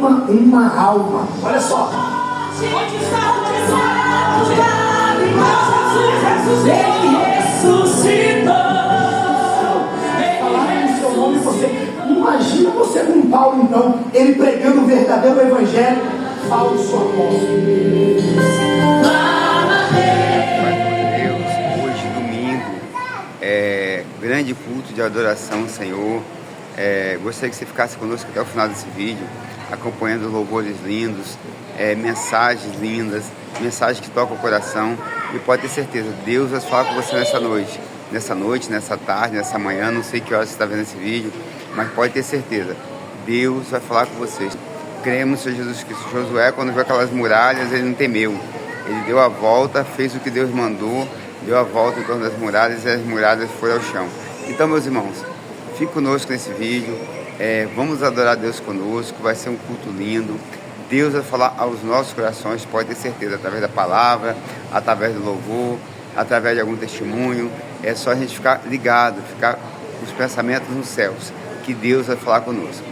uma alma. Olha só. Onde está o tesouro? Jesus, ele ressuscitou. Falaram no seu nome, você. Imagina você com Paulo, então, ele pregando o verdadeiro evangelho, falso apóstolo. Hoje, domingo, grande culto de adoração, Senhor. Gostaria que você ficasse conosco até o final desse vídeo, acompanhando louvores lindos, mensagens lindas, mensagens que tocam o coração. E pode ter certeza, Deus vai falar com você nessa noite, nessa tarde, nessa manhã. Não sei que horas você está vendo esse vídeo, mas pode ter certeza, Deus vai falar com vocês. Cremos no Senhor Jesus Cristo. Josué, quando viu aquelas muralhas, ele não temeu. Ele deu a volta, fez o que Deus mandou, deu a volta em torno das muralhas e as muralhas foram ao chão. Então, meus irmãos, fique conosco nesse vídeo. Vamos adorar Deus conosco. Vai ser um culto lindo. Deus vai falar aos nossos corações, pode ter certeza, através da palavra, através do louvor, através de algum testemunho. É só a gente ficar ligado, ficar com os pensamentos nos céus, que Deus vai falar conosco.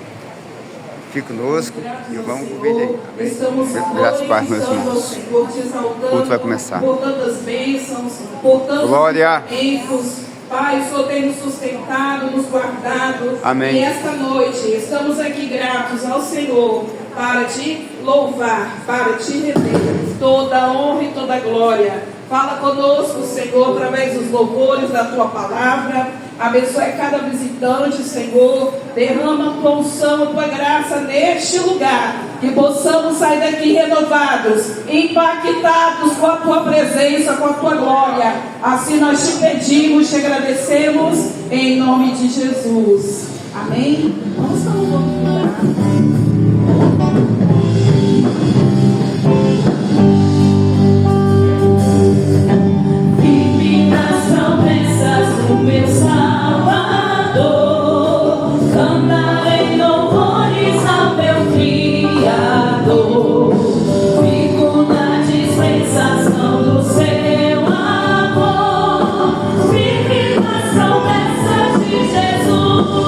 Fique conosco e vamos pro vídeo aí. Estamos Graças a meus irmãos. O culto vai começar. Por tantas bênçãos, por tantos Glória. tempos. Pai, o Senhor tem nos sustentado, nos guardado. Amém. E esta noite estamos aqui gratos ao Senhor para te louvar, para te render toda a honra e toda a glória. Fala conosco, Senhor, através dos louvores da Tua palavra. Abençoe cada visitante, Senhor. Derrama a Tua unção, a Tua graça neste lugar. Que possamos sair daqui renovados, impactados com a Tua presença, com a Tua glória. Assim nós te pedimos, te agradecemos, em nome de Jesus. Amém? Vamos para o lugar. Vive nas promessas do meu Salvador, cantarei louvores ao meu Criador. Fico na dispensação do seu amor. Vive nas promessas de Jesus.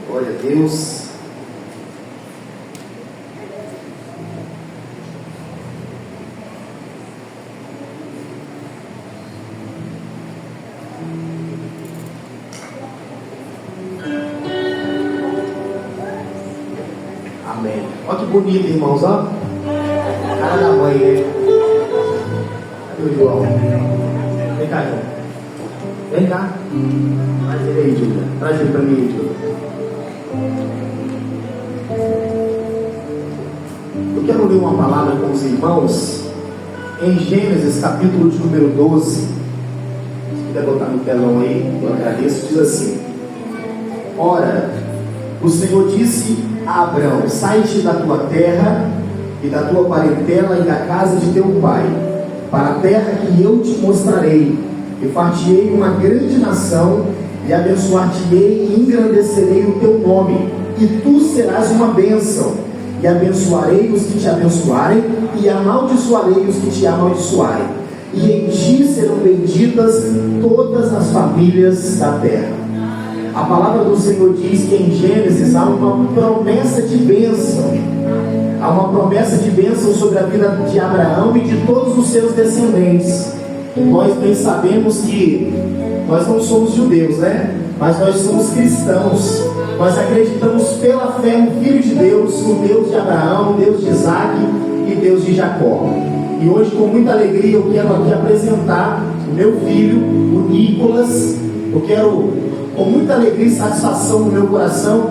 Glória a Deus. Amém. Olha que bonito, irmãos, ó. Cara da mãe, né? Cadê o João? Vem cá, João. Vem cá. Traz ele aí, Júlia. Traz ele pra mim, Júlia. Eu quero ler uma palavra com os irmãos em Gênesis, capítulo de número 12. Se quiser botar no telão aí, eu agradeço. Diz assim: Ora, o Senhor disse a Abrão: sai-te da tua terra e da tua parentela e da casa de teu pai, para a terra que eu te mostrarei, e far-te-ei uma grande nação, e abençoar-te-ei e engrandecerei o teu nome, e tu serás uma bênção, e abençoarei os que te abençoarem, e amaldiçoarei os que te amaldiçoarem, e em ti serão benditas todas as famílias da terra. A palavra do Senhor diz que em Gênesis há uma promessa de bênção. Há uma promessa de bênção sobre a vida de Abraão e de todos os seus descendentes. Nós bem sabemos que nós não somos judeus, né? mas nós somos cristãos. Nós acreditamos pela fé no Filho de Deus, no Deus de Abraão, Deus de Isaac e Deus de Jacó. E hoje, com muita alegria, eu quero aqui apresentar o meu filho, o Nicolas. Eu quero, com muita alegria e satisfação no meu coração,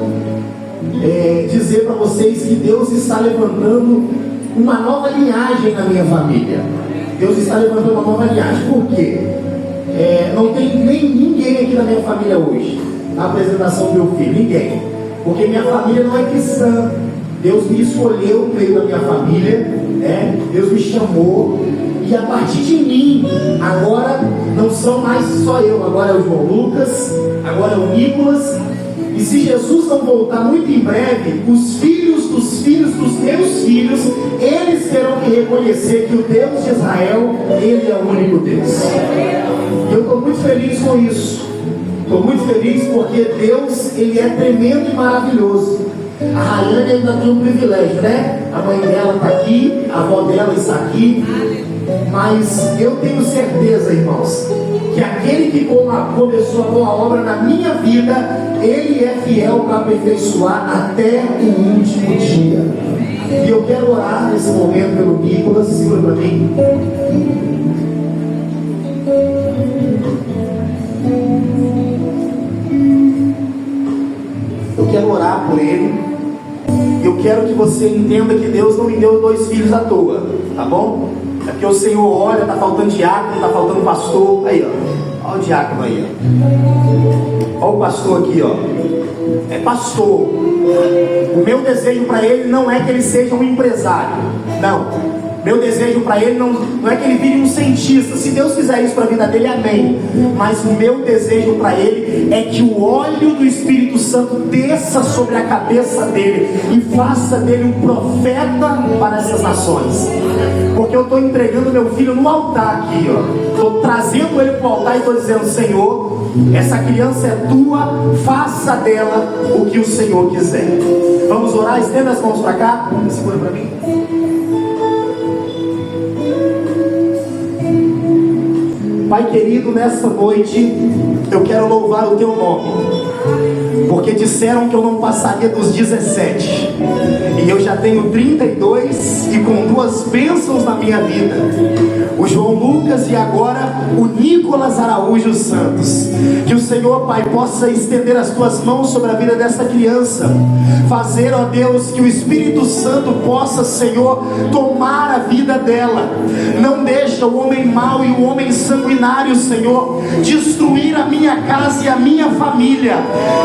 dizer para vocês que Deus está levantando uma nova linhagem na minha família. Deus está levantando uma nova linhagem. Por quê? Não tem nem ninguém aqui na minha família hoje, na apresentação do meu filho, ninguém. Porque minha família não é cristã. Deus me escolheu no meio da minha família, Deus me chamou. E a partir de mim, agora não são mais só eu, agora é o João Lucas, agora é o Nicolas. E se Jesus não voltar muito em breve, os filhos dos filhos dos meus filhos, eles terão que reconhecer que o Deus de Israel, Ele é o único Deus. E eu estou muito feliz com isso. Estou muito feliz porque Deus, Ele é tremendo e maravilhoso. A Rayane ainda tem um privilégio, né? A mãe dela está aqui, a avó dela está aqui. Mas eu tenho certeza, irmãos, que aquele que começou a boa obra na minha vida, Ele é fiel para aperfeiçoar até o último dia. E eu quero orar nesse momento pelo Nicolas. Segura para mim. Eu quero orar por ele. Eu quero que você entenda que Deus não me deu 2 filhos à toa, tá bom? É porque o Senhor olha, está faltando diácono, está faltando pastor. Aí, ó. Olha o diácono aí, ó. Olha o pastor aqui, ó. É pastor. O meu desejo para ele não é que ele seja um empresário. Não. Meu desejo para ele não é que ele vire um cientista. Se Deus fizer isso para a vida dele, amém. Mas o meu desejo para ele é que o óleo do Espírito Santo desça sobre a cabeça dele e faça dele um profeta para essas nações. Porque eu estou entregando meu filho no altar aqui, ó. Estou trazendo ele para o altar e estou dizendo: Senhor, essa criança é tua, faça dela o que o Senhor quiser. Vamos orar? Estenda as mãos para cá. Segura para mim. Pai querido, nessa noite eu quero louvar o teu nome, porque disseram que eu não passaria dos 17 e eu já tenho 32 e com 2 bênçãos na minha vida, o João Lucas e agora o Nicolas Araújo Santos. Que o Senhor, Pai, possa estender as tuas mãos sobre a vida dessa criança, fazer, ó Deus, que o Espírito Santo possa, Senhor, tomar a vida dela. Não deixa o homem mau e o homem sanguinário, Senhor, destruir a minha casa e a minha família.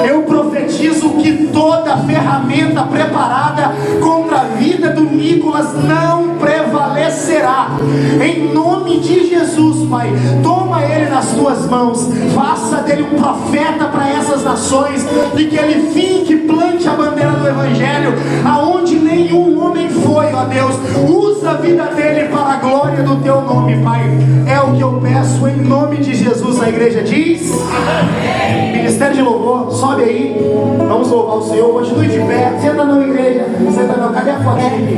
Eu profetizo que toda ferramenta preparada contra a vida do Nicolas não prevalecerá. Em nome de Jesus, Pai, toma ele nas tuas mãos, faça dele um profeta para essas nações, e que ele finque, plante a bandeira do Evangelho aonde nenhum homem foi, ó Deus. Usa a vida dele para a glória do teu nome, Pai. É o que eu peço em nome de Jesus. A igreja diz amém. Ministério de louvor, sobe aí, vamos louvar o Senhor. Continue de pé, senta não, igreja, senta não. Cadê a fotinha aqui?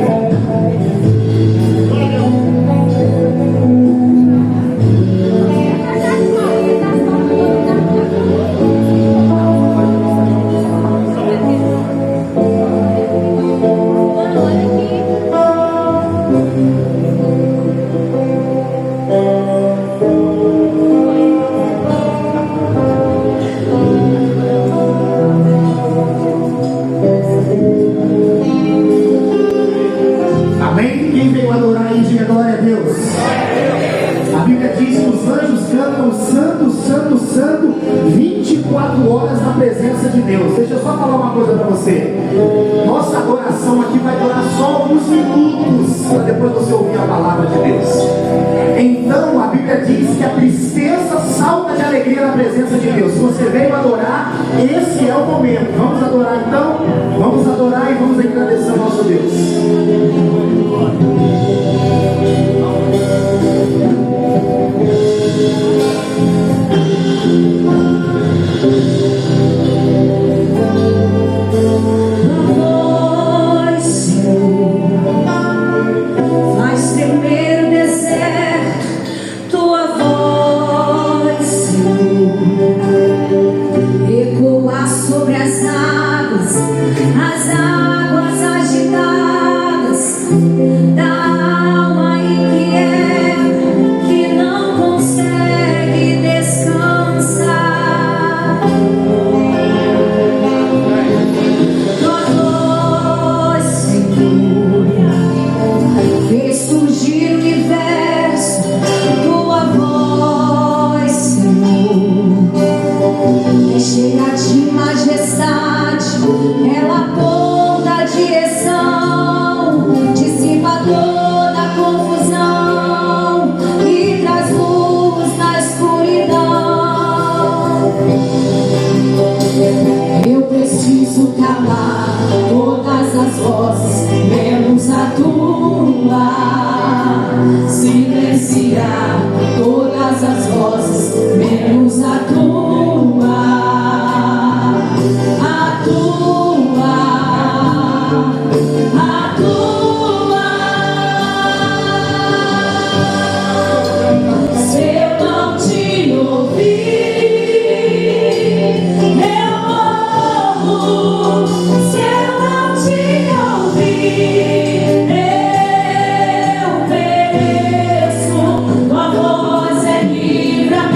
Deixa eu só falar uma coisa para você. Nossa adoração aqui vai durar só alguns minutos, para depois você ouvir a palavra de Deus. Então a Bíblia diz que a tristeza salta de alegria na presença de Deus. Se você veio adorar, esse é o momento. Vamos adorar então? Vamos adorar e vamos agradecer ao nosso Deus. Yeah. silenciar todas as vozes, menos a tua, a tua, a tua. Se eu não te ouvir, eu morro. Se eu não te ouvir, eu pereço. Tua voz é livramento.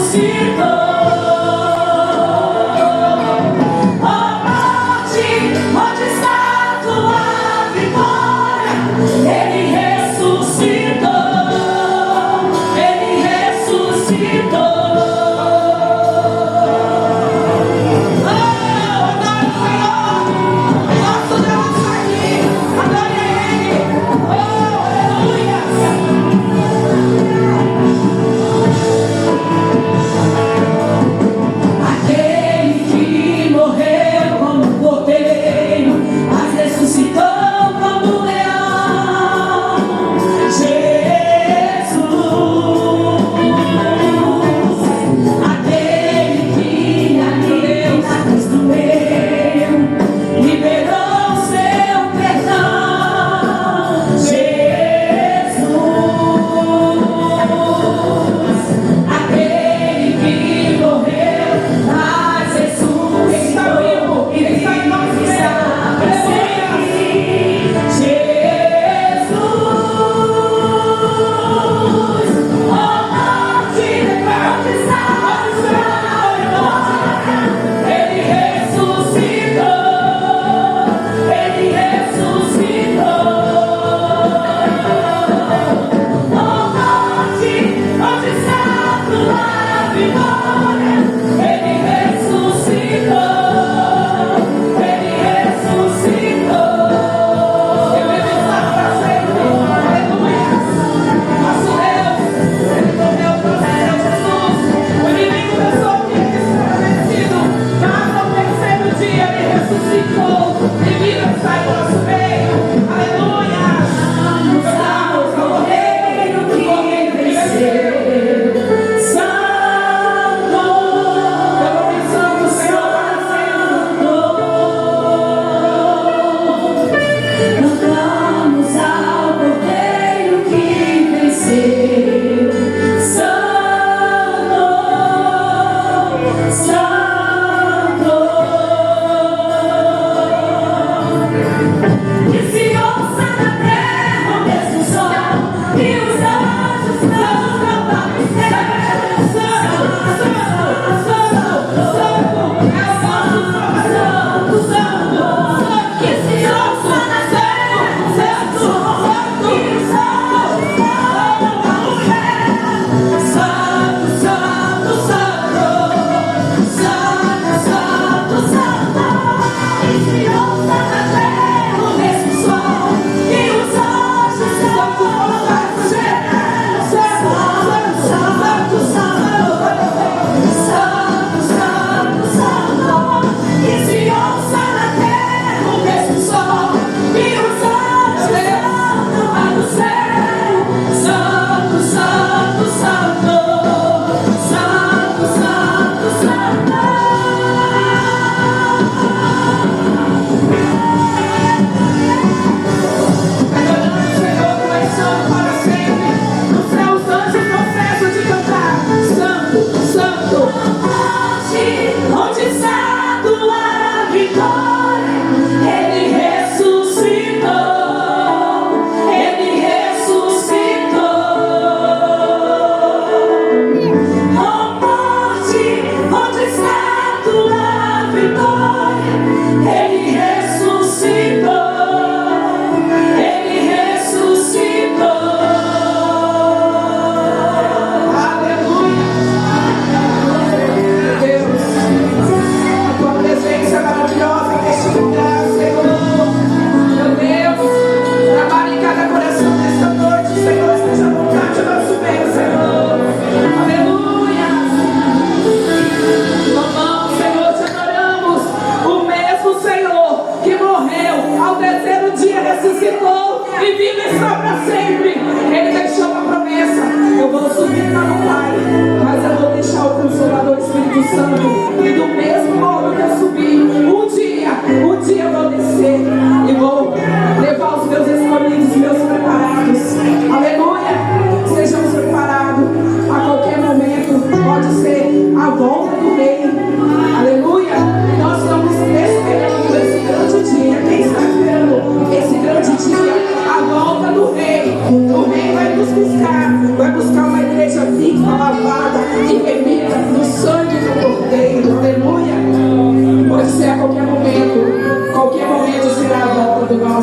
Santo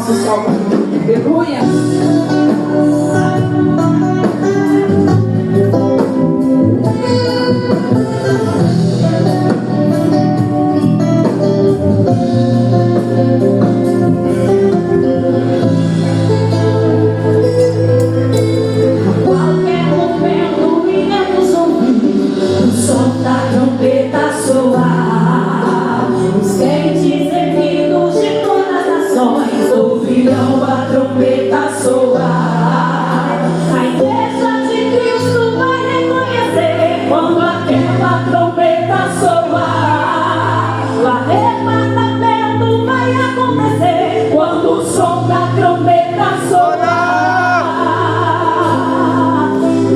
nosso Salvador. Aleluia. Qualquer momento iremos ouvir o som da trombeta soar. Os crentes remidos de todas as nações ouvirão a trombeta soar. A igreja de Cristo vai reconhecer quando aquela trombeta soar. O arrebatamento vai acontecer quando o som da trombeta soar.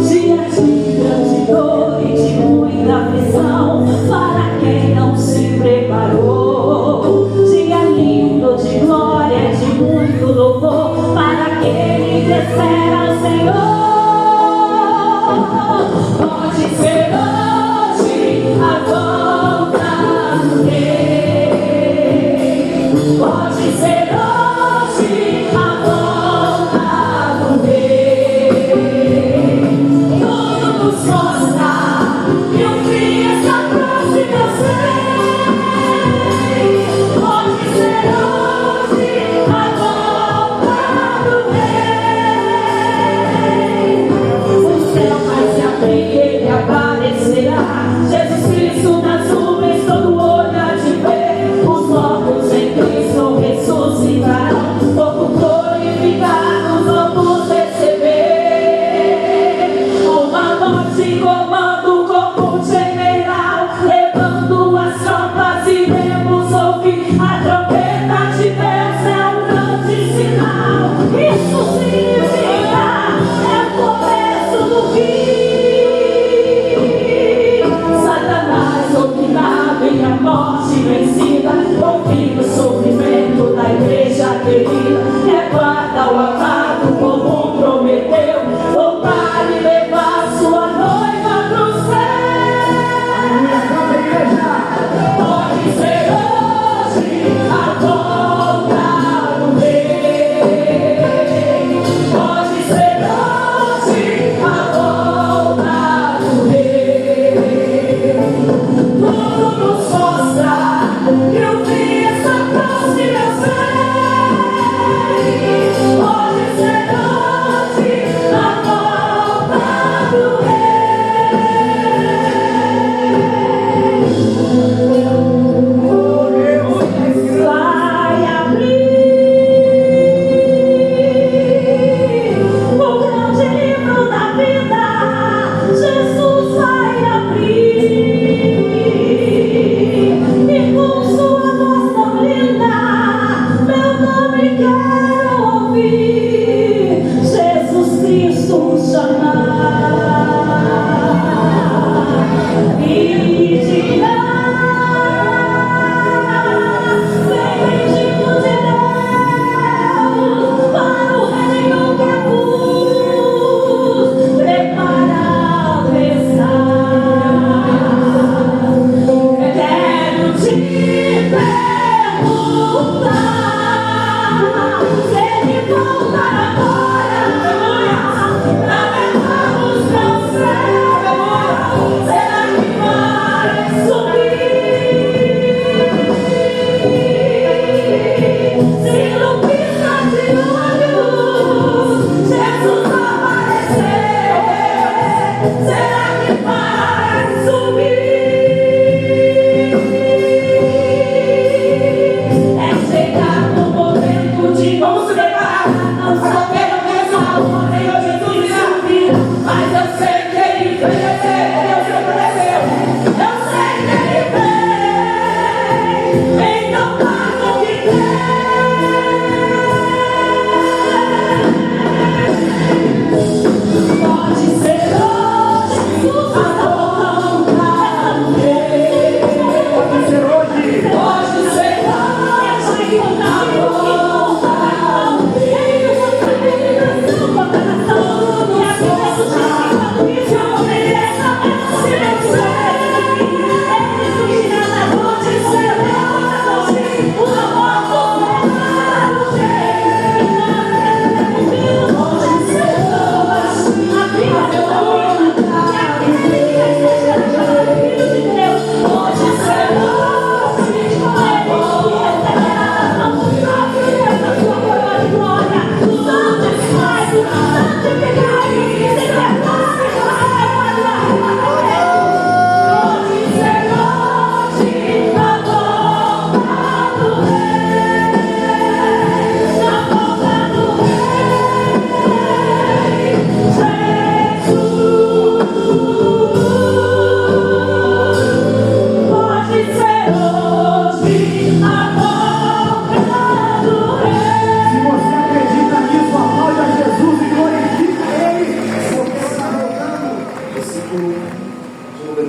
Dia de grande dor e de muita aflição para quem não se preparou. Dia lindo de glória, de muito louvor para aquele que espera o Senhor. Pode ser hoje a volta do Rei. Pode ser hoje a volta do Rei. Tudo nos mostra que o fim está próximo, eu sei. Pode ser hoje a volta do Rei. O céu vai se abrir, ele aparecerá. Jesus Cristo nas nuvens, todo olho há de ver. Os mortos em Cristo ressuscitarão. Povo glorificado vamos receber. Uma noite comando como general, levando as tropas iremos ouvir. A trombeta de Deus é um grande sinal. Isso significa é o começo do fim. Satanás dominado e a morte vencida, ouvindo o sofrimento da igreja querida. Guarda o amado como prometeu, voltar e levar sua noiva pro céu. Pode ser hoje a volta do Rei. Pode ser hoje a volta do Rei. Tudo nos mostra que o fim está próximo, eu sei. Pode ser hoje a volta do Rei. Vai abrir o grande livro da vida. Jesus vai abrir e com sua voz tão linda meu nome quero ouvir. Jesus Cristo chamar e dirá: vem bendito de Deus para o reino que vos preparado está. Quero te perguntar se ele voltar agora, pra levarmos para o céu. Será que vai?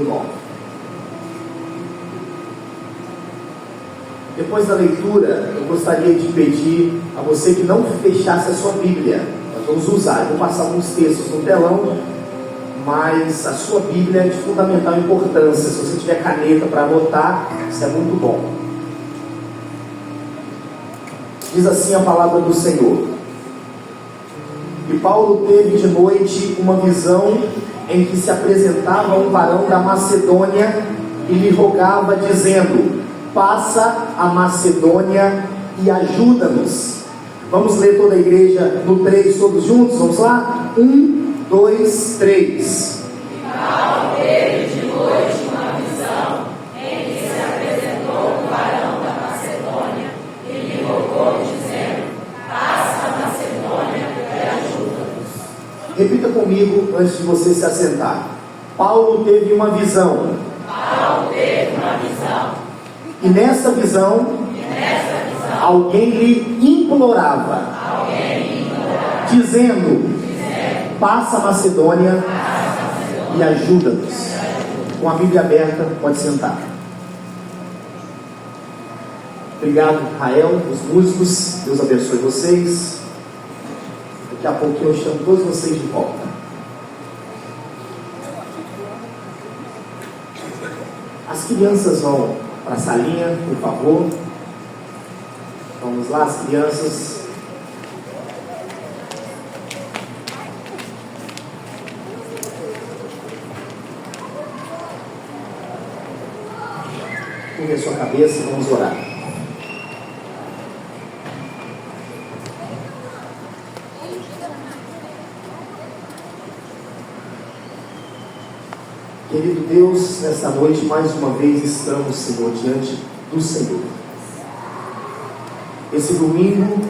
9. Depois da leitura, eu gostaria de pedir a você que não fechasse a sua Bíblia. Nós vamos usar, eu vou passar alguns textos no telão, mas a sua Bíblia é de fundamental importância. Se você tiver caneta para anotar, isso é muito bom. Diz assim a palavra do Senhor: e Paulo teve de noite uma visão em que se apresentava um varão da Macedônia e lhe rogava, dizendo: passa a Macedônia e ajuda-nos. Vamos ler toda a igreja no 3, todos juntos? Vamos lá? 1, 2, 3. Paulo teve de noite uma visão em que se apresentou um varão da Macedônia e lhe rogou, dizendo: passa a Macedônia e ajuda-nos. Repita comigo antes de você se assentar. Paulo teve uma visão. Paulo teve uma visão. E nessa visão, alguém lhe implorava, dizendo: passa a Macedônia e ajuda-nos. Com a Bíblia aberta, pode sentar. Obrigado, Rael, os músicos. Deus abençoe vocês. Daqui a pouquinho eu chamo todos vocês de volta. As crianças vão para a salinha, por favor. Vamos lá, as crianças. Curva a sua cabeça, vamos orar. Querido Deus, nesta noite, mais uma vez estamos, Senhor, diante do Senhor. Esse domingo,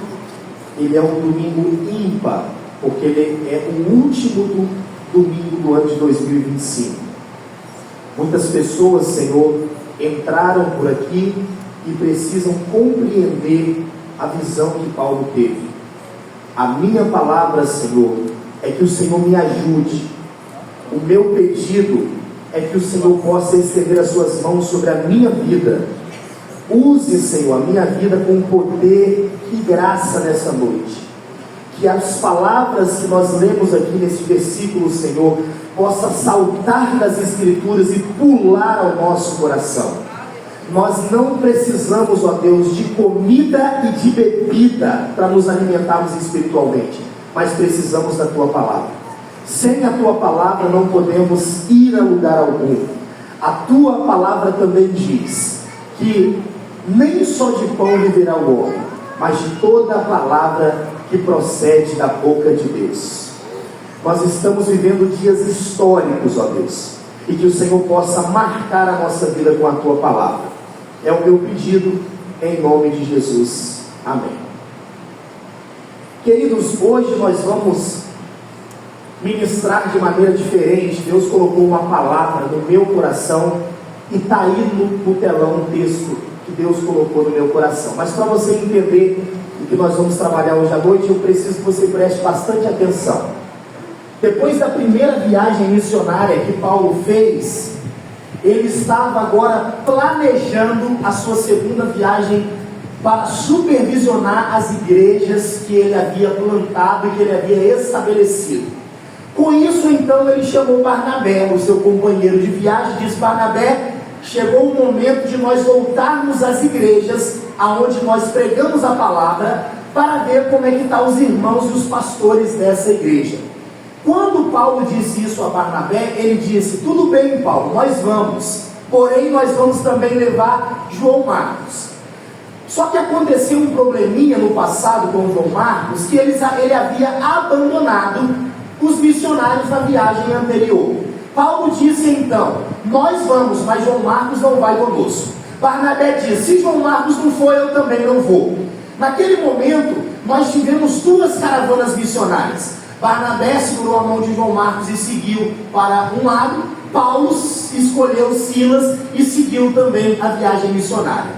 ele é um domingo ímpar, porque ele é o último domingo do ano de 2025. Muitas pessoas, Senhor, entraram por aqui e precisam compreender a visão que Paulo teve. A minha palavra, Senhor, é que o Senhor me ajude. O meu pedido é que o Senhor possa estender as suas mãos sobre a minha vida. Use, Senhor, a minha vida com poder e graça nessa noite. Que as palavras que nós lemos aqui nesse versículo, Senhor, possa saltar das Escrituras e pular ao nosso coração. Nós não precisamos, ó Deus, de comida e de bebida para nos alimentarmos espiritualmente, mas precisamos da Tua palavra. Sem a Tua palavra não podemos ir a lugar algum. A Tua palavra também diz que nem só de pão viverá o homem, mas de toda a palavra que procede da boca de Deus. Nós estamos vivendo dias históricos, ó Deus, e que o Senhor possa marcar a nossa vida com a Tua palavra. É o meu pedido, em nome de Jesus. Amém. Queridos, hoje nós vamos ministrar de maneira diferente. Deus colocou uma palavra no meu coração e está aí no telão um texto que Deus colocou no meu coração. Mas para você entender o que nós vamos trabalhar hoje à noite, eu preciso que você preste bastante atenção. Depois da primeira viagem missionária que Paulo fez, ele estava agora planejando a sua segunda viagem para supervisionar as igrejas que ele havia plantado e que ele havia estabelecido. Com isso, então, ele chamou Barnabé, o seu companheiro de viagem, e disse: Barnabé, chegou o momento de nós voltarmos às igrejas aonde nós pregamos a palavra, para ver como é que estão os irmãos e os pastores dessa igreja. Quando Paulo disse isso a Barnabé, ele disse: tudo bem, Paulo, nós vamos, porém nós vamos também levar João Marcos. Só que aconteceu um probleminha no passado com João Marcos, que ele havia abandonado os missionários na viagem anterior. Paulo disse então: nós vamos, mas João Marcos não vai conosco. Barnabé disse: se João Marcos não for, eu também não vou. Naquele momento, nós tivemos duas caravanas missionárias. Barnabé segurou a mão de João Marcos e seguiu para um lado. Paulo escolheu Silas e seguiu também a viagem missionária.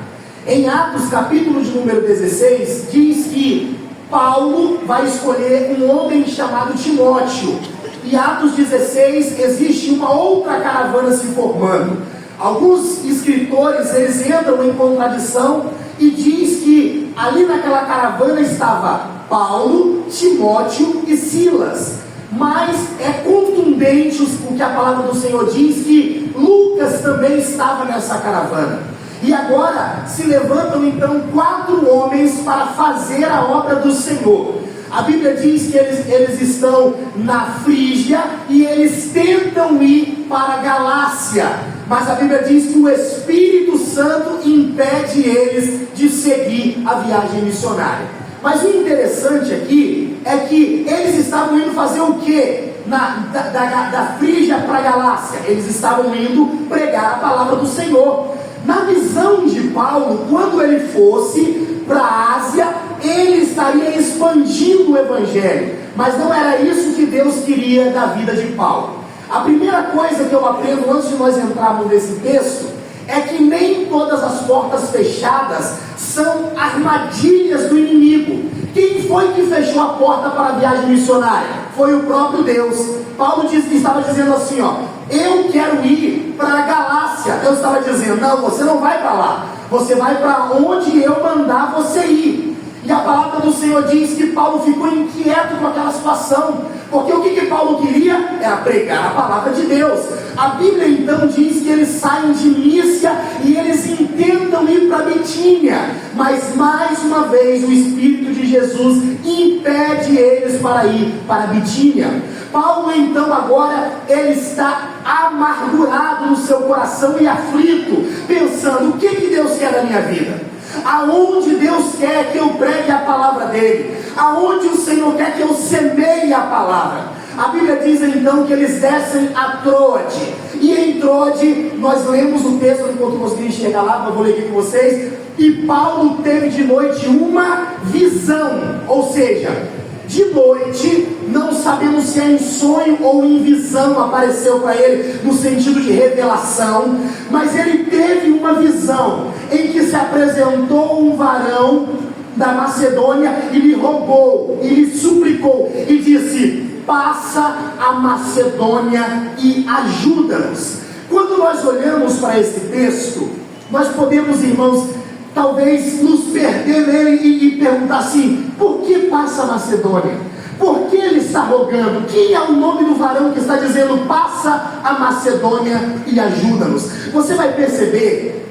Em Atos, capítulo de número 16, diz que Paulo vai escolher um homem chamado Timóteo e Atos 16 existe uma outra caravana se formando. Alguns escritores, eles entram em contradição e diz que ali naquela caravana estava Paulo, Timóteo e Silas. Mas é contundente o que a palavra do Senhor diz, que Lucas também estava nessa caravana. E agora se levantam então 4 homens para fazer a obra do Senhor. A Bíblia diz que eles estão na Frígia e eles tentam ir para a Galácia, mas a Bíblia diz que o Espírito Santo impede eles de seguir a viagem missionária. Mas o interessante aqui é que eles estavam indo fazer o quê? Da Frígia para a Galácia, eles estavam indo pregar a palavra do Senhor. Na visão de Paulo, quando ele fosse para a Ásia, ele estaria expandindo o Evangelho, mas não era isso que Deus queria da vida de Paulo. A primeira coisa que eu aprendo antes de nós entrarmos nesse texto é que nem todas as portas fechadas são armadilhas do inimigo. Quem foi que fechou a porta para a viagem missionária? Foi o próprio Deus. Paulo estava dizendo assim, eu quero ir para a Galácia. Deus estava dizendo, não, você não vai para lá, você vai para onde eu mandar você ir. E a palavra do Senhor diz que Paulo ficou inquieto com aquela situação, porque o que Paulo queria era pregar a palavra de Deus. A Bíblia então diz que eles saem de Mísia e eles intentam ir para Bitínia, mas mais uma vez o Espírito de Jesus impede eles para ir para Bitínia. Paulo então agora ele está amargurado no seu coração e aflito, pensando, o que Deus quer da minha vida? Aonde Deus quer que eu pregue a palavra dele? Aonde o Senhor quer que eu semeie a palavra? A Bíblia diz então que eles descem a Troade. E em Troade, nós lemos o texto enquanto conseguimos chegar lá, eu vou ler aqui com vocês. E Paulo teve de noite uma visão, ou seja, de noite, não sabemos se é em sonho ou em visão apareceu para ele, no sentido de revelação, mas ele teve uma visão, em que se apresentou um varão da Macedônia e lhe rogou, e lhe suplicou, e disse, passa a Macedônia e ajuda-nos. Quando nós olhamos para esse texto, nós podemos, irmãos, talvez nos perder nele e perguntar assim, por que passa a Macedônia? Por que ele está rogando? Quem é o nome do varão que está dizendo, passa a Macedônia e ajuda-nos? Você vai perceber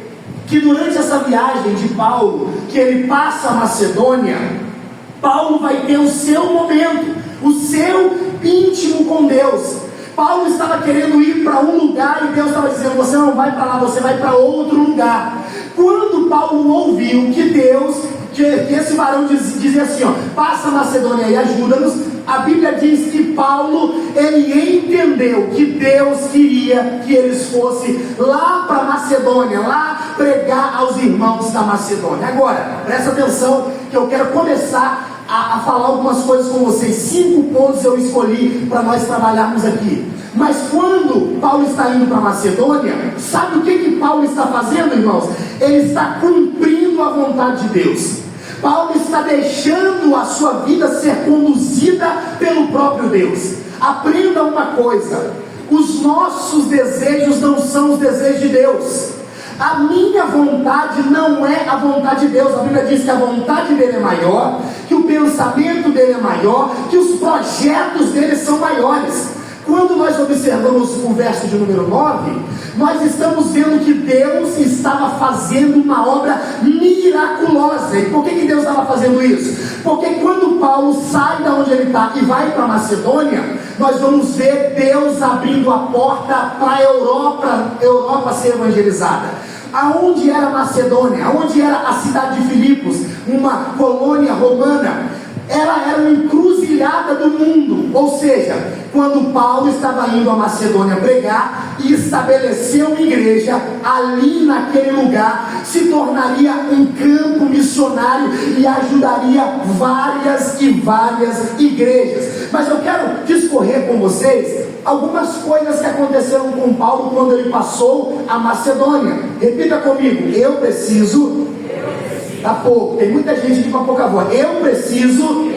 que durante essa viagem de Paulo, que ele passa a Macedônia, Paulo vai ter o seu momento, o seu íntimo com Deus. Paulo estava querendo ir para um lugar e Deus estava dizendo, você não vai para lá, você vai para outro lugar. Quando Paulo ouviu que Deus, que esse varão dizia assim, passa a Macedônia e ajuda-nos, a Bíblia diz que Paulo, ele entendeu que Deus queria que eles fossem lá para Macedônia, lá pregar aos irmãos da Macedônia. Agora, presta atenção que eu quero começar a falar algumas coisas com vocês. 5 pontos eu escolhi para nós trabalharmos aqui. Mas quando Paulo está indo para Macedônia, sabe o que Paulo está fazendo, irmãos? Ele está cumprindo a vontade de Deus. Paulo está deixando a sua vida ser conduzida pelo próprio Deus. Aprenda uma coisa, os nossos desejos não são os desejos de Deus. A minha vontade não é a vontade de Deus. A Bíblia diz que a vontade dele é maior, que o pensamento dele é maior, que os projetos dele são maiores. Quando nós observamos o verso de número 9, nós estamos vendo que Deus estava fazendo uma obra miraculosa. E por que Deus estava fazendo isso? Porque quando Paulo sai da onde ele está e vai para Macedônia, nós vamos ver Deus abrindo a porta para a Europa ser evangelizada. Aonde era Macedônia? Aonde era a cidade de Filipos? Uma colônia romana. Ela era uma encruzilhada do mundo, ou seja, quando Paulo estava indo a Macedônia pregar e estabeleceu uma igreja, ali naquele lugar se tornaria um campo missionário e ajudaria várias e várias igrejas. Mas eu quero discorrer com vocês algumas coisas que aconteceram com Paulo quando ele passou a Macedônia. Repita comigo, eu preciso Tá pouco, tem muita gente aqui com a pouca voz. Eu preciso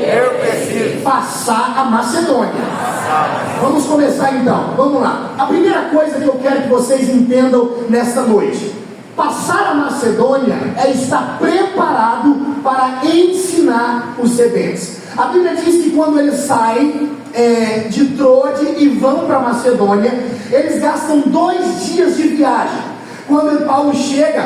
passar a Macedônia. Vamos começar então, vamos lá. A primeira coisa que eu quero que vocês entendam nesta noite: passar a Macedônia é estar preparado para ensinar os sedentes. A Bíblia diz que quando eles saem de Troade e vão para Macedônia, eles gastam 2 dias de viagem. Quando Paulo chega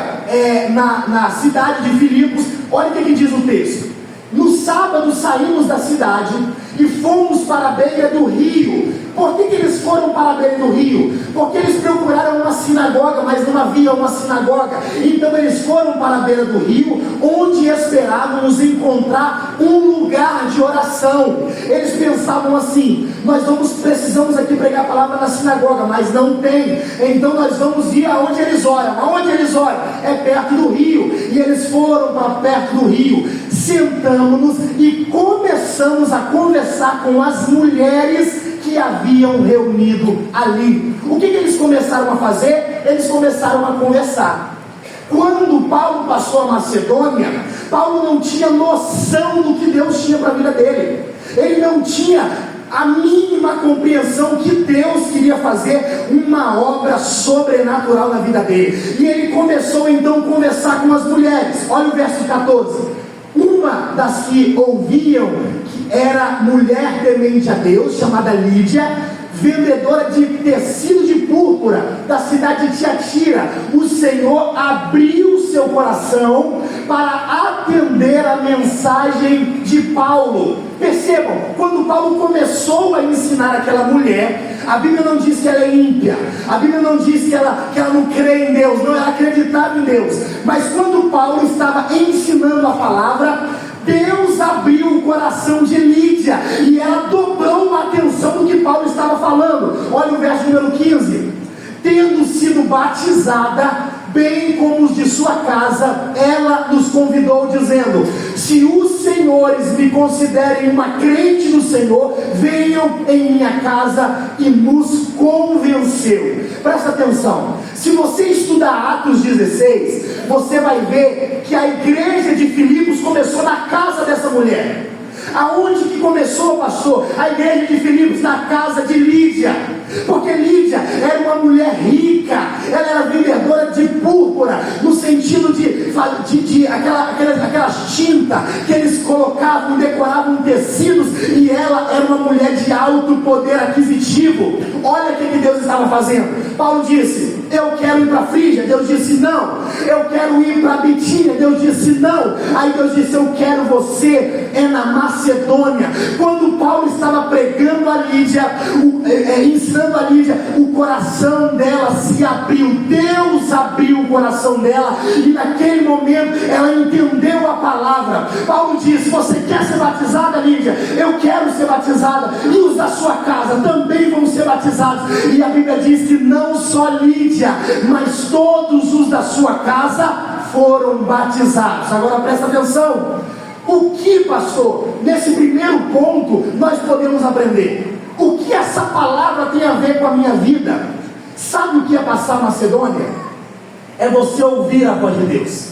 na cidade de Filipos, olha o que diz o texto: no sábado saímos da cidade e fomos para a beira do rio. Por que eles foram para a beira do rio? Porque eles procuraram uma sinagoga, mas não havia uma sinagoga. Então eles foram para a beira do rio, onde esperávamos encontrar um lugar de oração. Eles pensavam assim: nós precisamos aqui pregar a palavra na sinagoga, mas não tem. Então nós vamos ir aonde eles oram. Aonde eles oram? É perto do rio. E eles foram para perto do rio. Sentamos-nos e começamos a conversar com as mulheres que haviam reunido ali. O que eles começaram a fazer? Eles começaram a conversar. Quando Paulo passou a Macedônia, Paulo não tinha noção do que Deus tinha para a vida dele. Ele não tinha a mínima compreensão que Deus queria fazer uma obra sobrenatural na vida dele. E ele começou então a conversar com as mulheres. Olha o verso 14. Uma das que ouviam, que era mulher temente a Deus, chamada Lídia, vendedora de tecido de púrpura da cidade de Tiatira, o Senhor abriu seu coração para atender a mensagem de Paulo. Percebam, quando Paulo começou a ensinar aquela mulher, a Bíblia não diz que ela é ímpia, a Bíblia não diz que ela não crê em Deus, não, ela acreditava em Deus. Mas quando Paulo estava ensinando a palavra, Deus abriu o coração de Lídia e ela dobrou a atenção do que Paulo estava falando. Olha o verso número 15: tendo sido batizada, bem como os de sua casa, ela nos convidou dizendo: se os senhores me considerem uma crente no Senhor, venham em minha casa. E nos convenceu. Presta atenção, se você estudar Atos 16, você vai ver que a igreja de Filipos começou na casa dessa mulher. Aonde que começou, pastor? A igreja de Filipos, na casa de Lídia. Porque Lídia era uma mulher rica, ela era vendedora de púrpura, no sentido de aquelas tintas que eles colocavam, decoravam tecidos, e ela era uma mulher de alto poder aquisitivo. Olha o que Deus estava fazendo. Paulo disse: eu quero ir para Frígia. Deus disse: não. Eu quero ir para Bitínia. Deus disse: não. Aí Deus disse: eu quero você na Macedônia. Quando Paulo estava pregando a Lídia, ensinando a Lídia, o coração dela se abriu. Deus abriu o coração dela, e naquele momento ela entendeu a palavra. Paulo disse: você quer ser batizada, Lídia? Eu quero ser batizada, e os da sua casa também vão ser batizados. E a Bíblia diz que não só Lídia, mas todos os da sua casa foram batizados. Agora presta atenção. O que, pastor, nesse primeiro ponto nós podemos aprender? O que essa palavra tem a ver com a minha vida? Sabe o que é passar a Macedônia? É você ouvir a voz de Deus.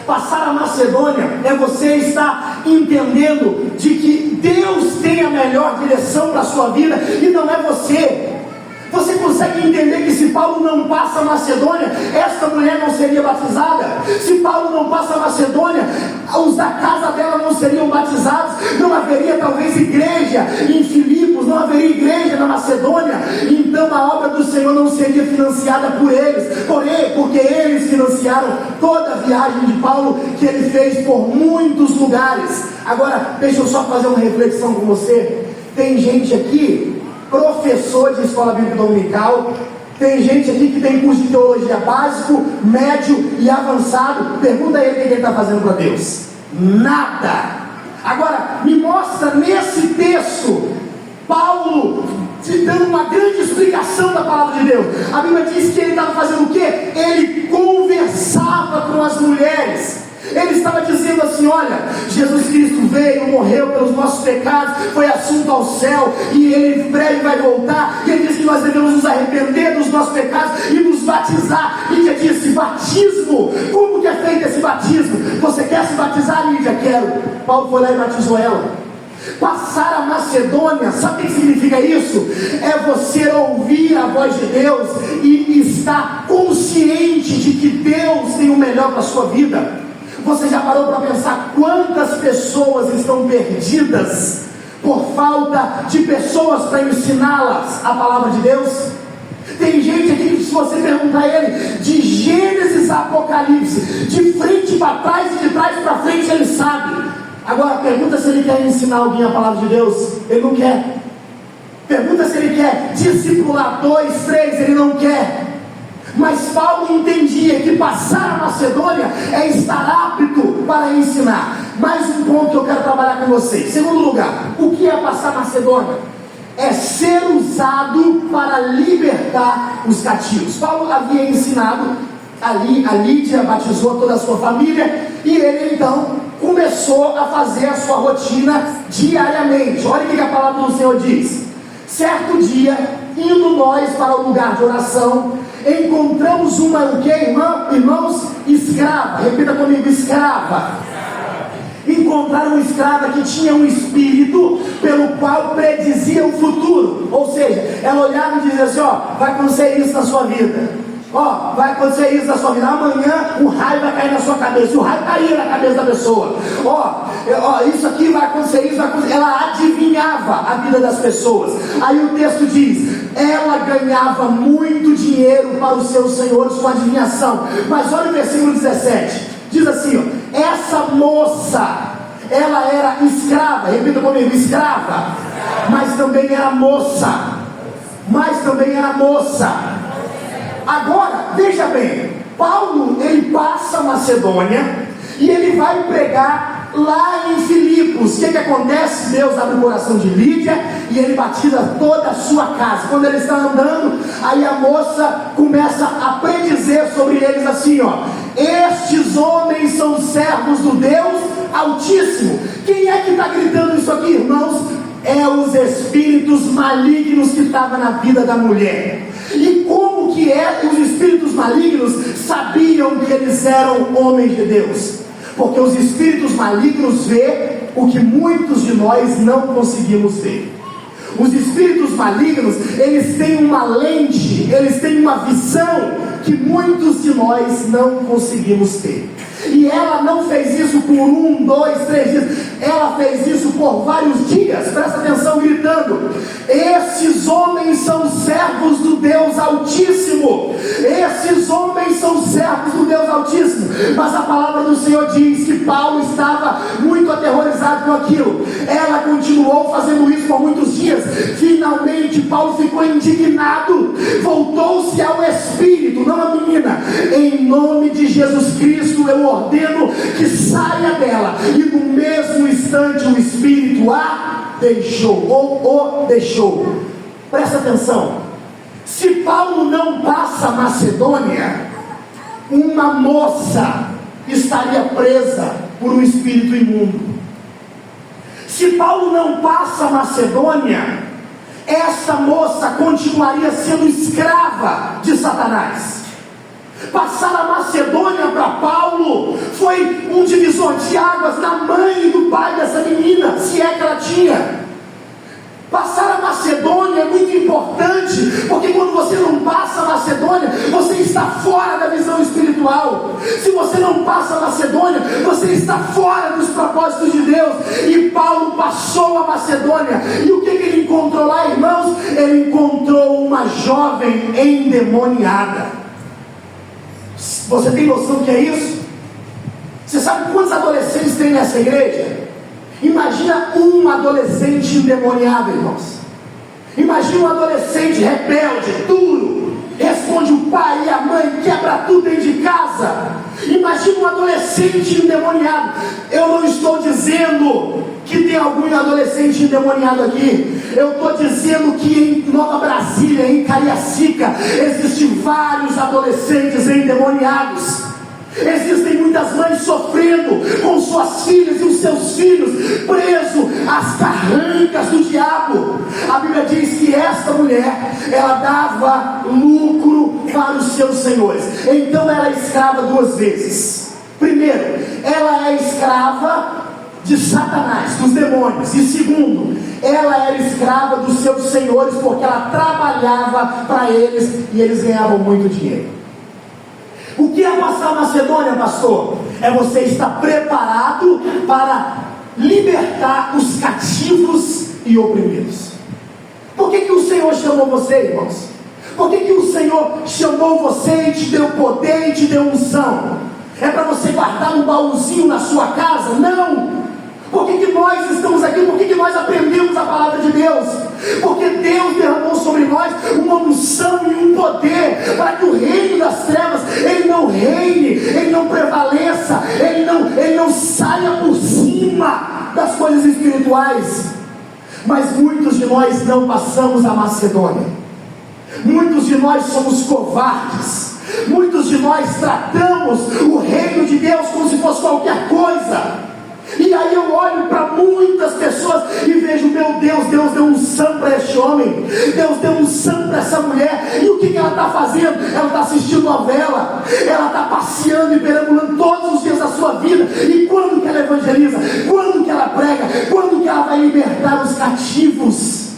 Passar a Macedônia é você estar entendendo de que Deus tem a melhor direção para a sua vida, e não é você. Você consegue entender que se Paulo não passa a Macedônia, esta mulher não seria batizada? Se Paulo não passa a Macedônia, os da casa dela não seriam batizados? Não haveria talvez igreja em Filipos, não haveria igreja na Macedônia? Então a obra do Senhor não seria financiada por eles, porque eles financiaram toda a viagem de Paulo, que ele fez por muitos lugares. Agora, deixa eu só fazer uma reflexão com você. Tem gente aqui, professor de escola bíblica dominical, tem gente aqui que tem curso de teologia básico, médio e avançado. Pergunta a ele o que ele está fazendo para Deus. Nada. Agora, me mostra nesse texto Paulo te dando uma grande explicação da palavra de Deus. A Bíblia diz que ele estava fazendo o quê? Ele conversava com as mulheres. Ele estava dizendo assim: olha, Jesus Cristo veio, morreu pelos nossos pecados, foi assunto ao céu, e ele em breve vai voltar. E ele disse que nós devemos nos arrepender dos nossos pecados e nos batizar. E ele disse: batismo. Como que é feito esse batismo? Você quer se batizar, Lídia? Quero. Paulo foi lá e batizou ela. Passar a Macedônia, sabe o que significa isso? É você ouvir a voz de Deus e estar consciente de que Deus tem o melhor para a sua vida. Você já parou para pensar quantas pessoas estão perdidas por falta de pessoas para ensiná-las a palavra de Deus? Tem gente aqui que, se você perguntar a ele de Gênesis a Apocalipse, de frente para trás e de trás para frente, ele sabe. Agora pergunta se ele quer ensinar alguém a palavra de Deus, ele não quer. Pergunta se ele quer discipular 2, 3, ele não quer. Mas Paulo entendia que passar a Macedônia é estar apto para ensinar. Mais um ponto que eu quero trabalhar com vocês. Segundo lugar, o que é passar a Macedônia? É ser usado para libertar os cativos. Paulo havia ensinado ali, a Lídia batizou toda a sua família, e ele então começou a fazer a sua rotina diariamente. Olha o que a palavra do Senhor diz. Certo dia, indo nós para o lugar de oração, encontramos uma, o que, irmãos? Escrava. Repita comigo, escrava. Encontraram uma escrava que tinha um espírito pelo qual predizia o futuro. Ou seja, ela olhava e dizia assim: ó, vai acontecer isso na sua vida. Ó, vai acontecer isso na sua vida. Amanhã o raio vai cair na sua cabeça. E o raio caía na cabeça da pessoa. Ó, isso aqui vai acontecer, isso vai acontecer. Ela adivinhava a vida das pessoas. Aí o texto diz: ela ganhava muito dinheiro para os seus senhores com adivinhação. Mas olha o versículo 17. Diz assim, ó, essa moça, ela era escrava. Repita comigo, escrava. Mas também era moça. Agora, veja bem, Paulo, ele passa a Macedônia e ele vai pregar lá em Filipos. O que acontece? Deus abre o coração de Lídia e ele batiza toda a sua casa. Quando ele está andando, aí a moça começa a predizer sobre eles assim, ó: estes homens são servos do Deus Altíssimo. Quem é que está gritando isso aqui, irmãos? É os espíritos malignos que estavam na vida da mulher. E como que os espíritos malignos sabiam que eles eram homens de Deus? Porque os espíritos malignos vê o que muitos de nós não conseguimos ver. Os espíritos malignos, eles têm uma lente, eles têm uma visão que muitos de nós não conseguimos ter. E ela não fez isso por 1, 2, 3 dias. Ela fez isso por vários dias. Presta atenção, gritando: esses homens são servos do Deus Altíssimo. Esses homens são servos do Deus Altíssimo. Mas a palavra do Senhor diz que Paulo estava muito aterrorizado com aquilo. Ela continuou fazendo isso por muitos dias. Finalmente Paulo ficou indignado. Voltou-se ao Espírito, não à menina. Em nome de Jesus Cristo, eu ordeno que saia dela. E no mesmo instante o Espírito a deixou, ou o deixou. Presta atenção. Se Paulo não passa a Macedônia, uma moça estaria presa por um espírito imundo. Se Paulo não passa a Macedônia, essa moça continuaria sendo escrava de Satanás. Passar a Macedônia para Paulo foi um divisor de águas na mãe e do pai dessa menina, se é que ela tinha. Passar a Macedônia é muito importante, porque quando você não passa a Macedônia, você está fora da visão espiritual. Se você não passa a Macedônia, você está fora dos propósitos de Deus. E Paulo passou a Macedônia. E o que ele encontrou lá, irmãos? Ele encontrou uma jovem endemoniada. Você tem noção do que é isso? Você sabe quantos adolescentes tem nessa igreja? Imagina um adolescente endemoniado, irmãos. Imagina um adolescente rebelde, duro, responde o pai e a mãe, quebra tudo dentro de casa. Imagina um adolescente endemoniado. Eu não estou dizendo que tem algum adolescente endemoniado aqui. Eu estou dizendo que em Nova Brasília, em Cariacica, existem vários adolescentes endemoniados. Existem muitas mães sofrendo com suas filhas e os seus filhos presos às carrancas do diabo. A Bíblia diz que esta mulher, ela dava lucro para os seus senhores. Então ela é escrava duas vezes. Primeiro, ela é escrava de Satanás, dos demônios. E segundo, ela era escrava dos seus senhores, porque ela trabalhava para eles e eles ganhavam muito dinheiro. O que é passar a Macedônia, pastor? É você estar preparado para libertar os cativos e oprimidos. Por que o Senhor chamou você, irmãos? Por que o Senhor chamou você e te deu poder e te deu unção? É para você guardar um baúzinho na sua casa? Não! Por que nós estamos aqui? Por que nós aprendemos a palavra de Deus? Porque Deus derramou sobre nós uma unção e um poder para que o reino das trevas, ele não reine, ele não prevaleça, ele não saia por cima das coisas espirituais. Mas muitos de nós não passamos a Macedônia. Muitos de nós somos covardes. Muitos de nós tratamos o reino de Deus como se fosse qualquer coisa. E aí eu olho para muitas pessoas e vejo, meu Deus, Deus deu unção para este homem, Deus deu unção para essa mulher. E o que ela está fazendo? Ela está assistindo novela, ela está passeando e perambulando todos os dias da sua vida. E quando que ela evangeliza? Quando que ela prega? Quando que ela vai libertar os cativos?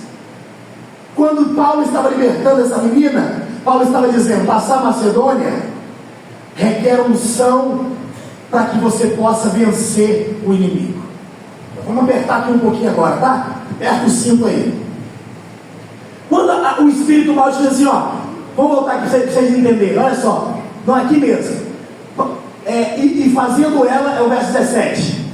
Quando Paulo estava libertando essa menina, Paulo estava dizendo, passar a Macedônia requer unção para que você possa vencer o inimigo. Vamos apertar aqui um pouquinho agora, tá? Aperta o cinto aí. Quando o espírito mal diz assim, ó, vamos voltar aqui para vocês entenderem, olha só, não, aqui mesmo. E fazendo ela, é o verso 17.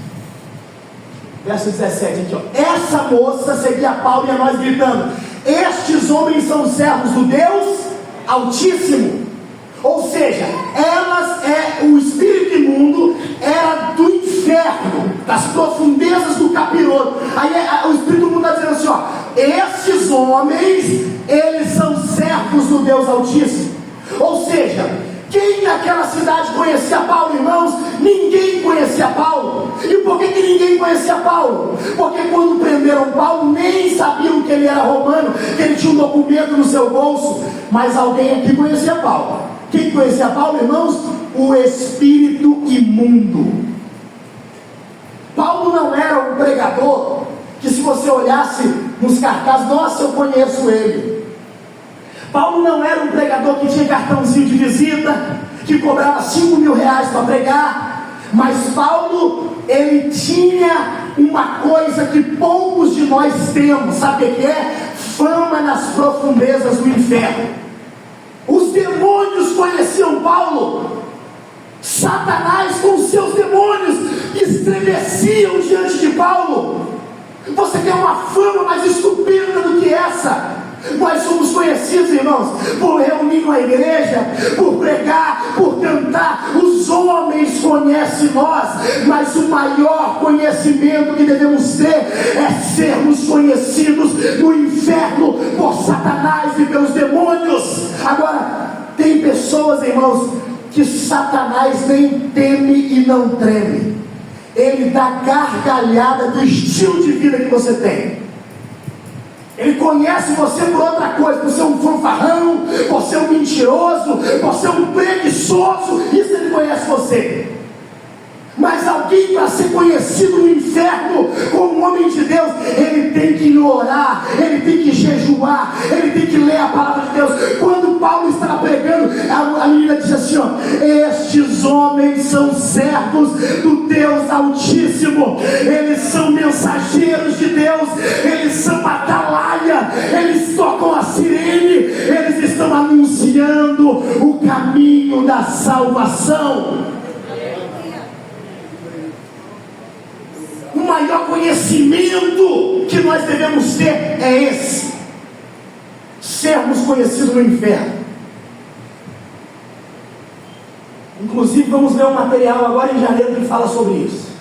Verso 17 aqui, ó. Essa moça seguia Paulo e a nós gritando: estes homens são servos do Deus Altíssimo. Ou seja, o espírito imundo era do inferno, das profundezas do capiroto. Aí o espírito imundo está dizendo assim, ó, esses homens, eles são servos do Deus Altíssimo. Ou seja, quem naquela cidade conhecia Paulo, irmãos? Ninguém conhecia Paulo. E por que ninguém conhecia Paulo? Porque quando prenderam Paulo, nem sabiam que ele era romano, que ele tinha um documento no seu bolso. Mas alguém aqui conhecia Paulo. Quem conhecia Paulo, irmãos? O espírito imundo. Paulo não era um pregador que, se você olhasse nos cartazes, nossa, eu conheço ele. Paulo não era um pregador que tinha cartãozinho de visita, que cobrava R$5.000 para pregar. Mas Paulo, ele tinha uma coisa que poucos de nós temos. Sabe o que é? Fama nas profundezas do inferno. Os demônios conheciam Paulo. Satanás com seus demônios estremeciam diante de Paulo. Você quer uma fama mais estupenda do que essa? Nós somos conhecidos, irmãos, por reunir uma igreja, por pregar, por cantar. Os homens conhecem nós, mas o maior conhecimento que devemos ter é sermos conhecidos no inferno por Satanás e pelos demônios. Agora, tem pessoas, irmãos, que Satanás nem teme e não treme. Ele dá gargalhada do estilo de vida que você tem. Ele conhece você por outra coisa, por ser um fanfarrão, por ser um mentiroso, por ser um preguiçoso. Isso ele conhece você. Mas alguém para ser conhecido no inferno como um homem de Deus, ele tem que orar, ele tem que jejuar, ele tem que ler a palavra de Deus. Quando Paulo estava pregando, a menina disse assim, ó, estes homens são servos do Deus Altíssimo, eles são mensageiros de Deus, eles são atalaia, eles tocam a sirene, eles estão anunciando o caminho da salvação. O maior conhecimento que nós devemos ter é esse: sermos conhecidos no inferno. Inclusive vamos ver um material agora em janeiro que fala sobre isso.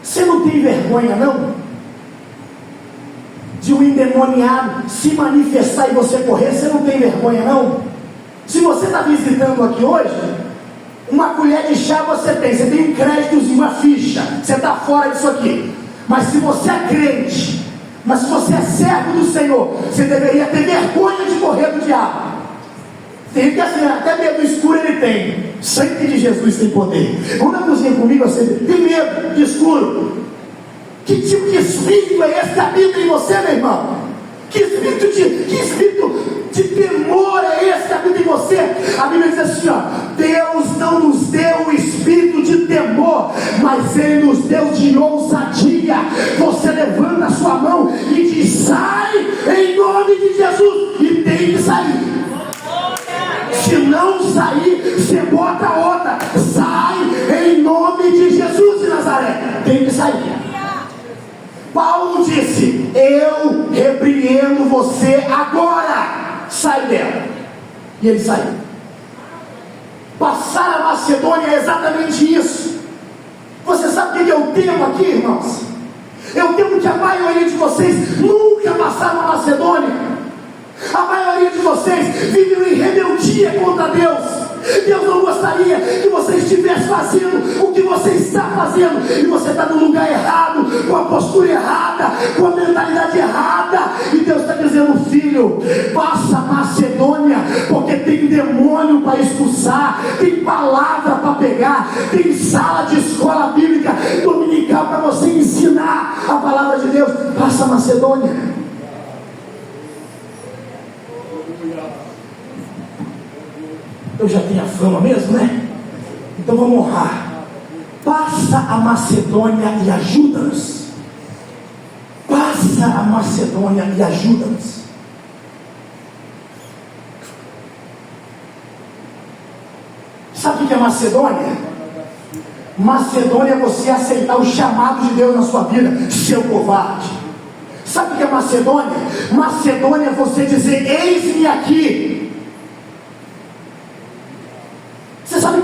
Você não tem vergonha não de um endemoniado se manifestar e você correr? Você não tem vergonha não? Se você está visitando aqui hoje, Uma colher de chá você tem um créditozinho, uma ficha, você está fora disso aqui. Mas se você é crente, mas se você é servo do Senhor, você deveria ter vergonha de correr do diabo. Tem que assim, até medo escuro ele tem. Sangue de Jesus tem poder. Vamos na cozinha comigo, você tem medo de escuro. Que tipo de espírito é esse que habita em você, meu irmão? Que espírito de temor é esse que habita em você? A Bíblia diz assim, ó: Deus não nos deu o espírito de temor, mas Ele nos deu de ousadia. Você levanta a sua mão e diz: sai em nome de Jesus, e tem que sair. Se não sair, você bota outra. Sai em nome de Jesus de Nazaré, tem que sair. Paulo disse: eu repreendo você agora, sai dela. E ele saiu. Passar a Macedônia é exatamente isso. Você sabe o que eu temo aqui, irmãos? Eu temo que a maioria de vocês nunca passaram a Macedônia. A maioria de vocês vivem em rebeldia contra Deus. Deus não gostaria que você estivesse fazendo o que você está fazendo, e você está no lugar errado, com a postura errada, com a mentalidade errada, e Deus está dizendo: filho, passa a Macedônia, porque tem demônio para expulsar, tem palavra para pegar, tem sala de escola bíblica dominical para você ensinar a palavra de Deus. Passa a Macedônia. Eu já tenho a fama mesmo, né? Então vamos honrar. Passa a Macedônia e ajuda-nos. Passa a Macedônia e ajuda-nos. Sabe o que é Macedônia? Macedônia é você aceitar o chamado de Deus na sua vida, seu covarde. Sabe o que é Macedônia? Macedônia é você dizer: eis-me aqui. Você sabe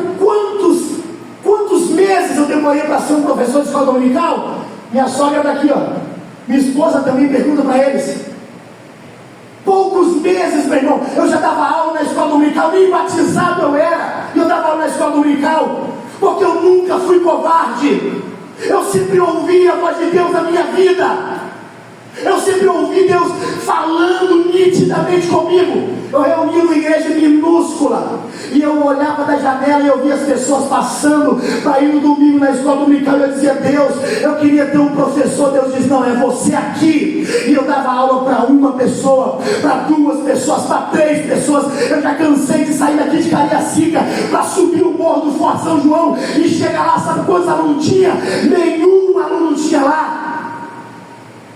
quantos meses eu demorei para ser um professor de escola dominical? Minha sogra está aqui, ó. Minha esposa também pergunta para eles. Poucos meses, meu irmão, eu já dava aula na escola dominical, nem batizado eu era. Eu dava aula na escola dominical, porque eu nunca fui covarde. Eu sempre ouvi a voz de Deus na minha vida. Eu sempre ouvi Deus falando nitidamente comigo. Eu reunia uma igreja minúscula, e eu olhava da janela e eu via as pessoas passando para ir no domingo na escola dominical, e eu dizia: Deus, eu queria ter um professor. Deus diz: não, é você aqui. E eu dava aula para uma pessoa, para duas pessoas, para três pessoas. Eu já cansei de sair daqui de Cariacica para subir o morro do Forte São João e chegar lá, sabe quantos alunos tinha? Nenhum aluno tinha lá.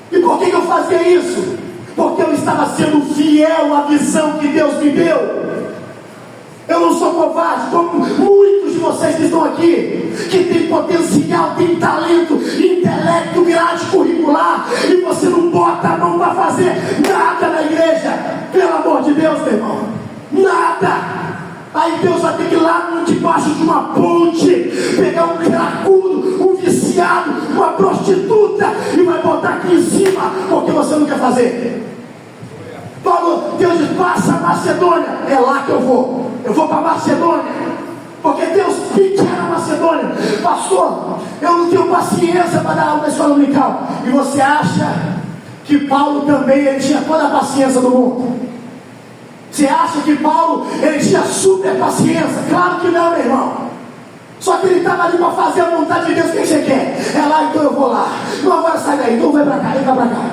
E por que eu fazia isso? Porque eu estava sendo fiel à visão que Deus me deu. Eu não sou covarde, como muitos de vocês que estão aqui, que tem potencial, tem talento, intelecto, grade curricular, e você não bota a mão para fazer nada na igreja. Pelo amor de Deus, meu irmão, nada. Aí Deus vai ter que ir lá debaixo de uma ponte, pegar um cracudo, um viciado, uma prostituta, e vai botar aqui em cima, porque você não quer fazer. Paulo, Deus diz: passa a Macedônia. É lá que eu vou para Macedônia, porque Deus me quer na Macedônia. Pastor, eu não tenho paciência para dar aula na escola dominical. E você acha que Paulo também ele tinha toda a paciência do mundo? Você acha que Paulo ele tinha super paciência? Claro que não, meu irmão. Só que ele estava ali para fazer a vontade de Deus. O que você quer? É lá, então eu vou lá. Não, agora sai daí, então vai para cá, vai para cá.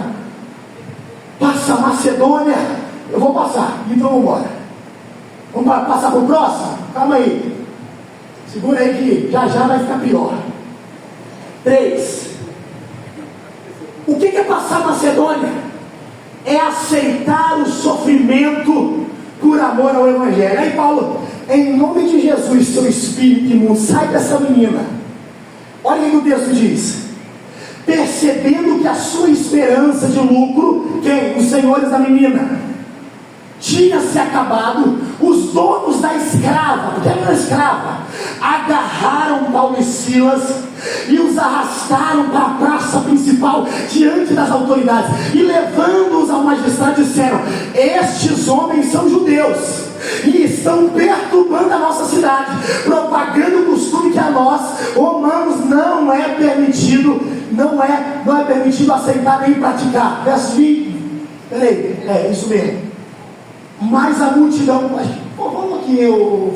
Passa a Macedônia. Eu vou passar, então vamos embora. Vamos passar para o próximo? Calma aí, segura aí que já vai ficar pior. 3. O que é passar a Macedônia? É aceitar o sofrimento por amor ao Evangelho. Aí Paulo: em nome de Jesus, seu espírito imundo, sai dessa menina. Olha o que o texto diz: percebendo que a sua esperança de lucro, quem? Os senhores da menina, tinha se acabado, os donos da escrava, porque era uma escrava, agarraram Paulo e Silas e os arrastaram para a praça principal diante das autoridades, e levando-os ao magistrado disseram: estes homens são judeus e estão perturbando a nossa cidade, propagando nós, Romanos, não é permitido aceitar nem praticar. Verso 20, peraí, é isso mesmo. Mas a multidão, vamos aqui,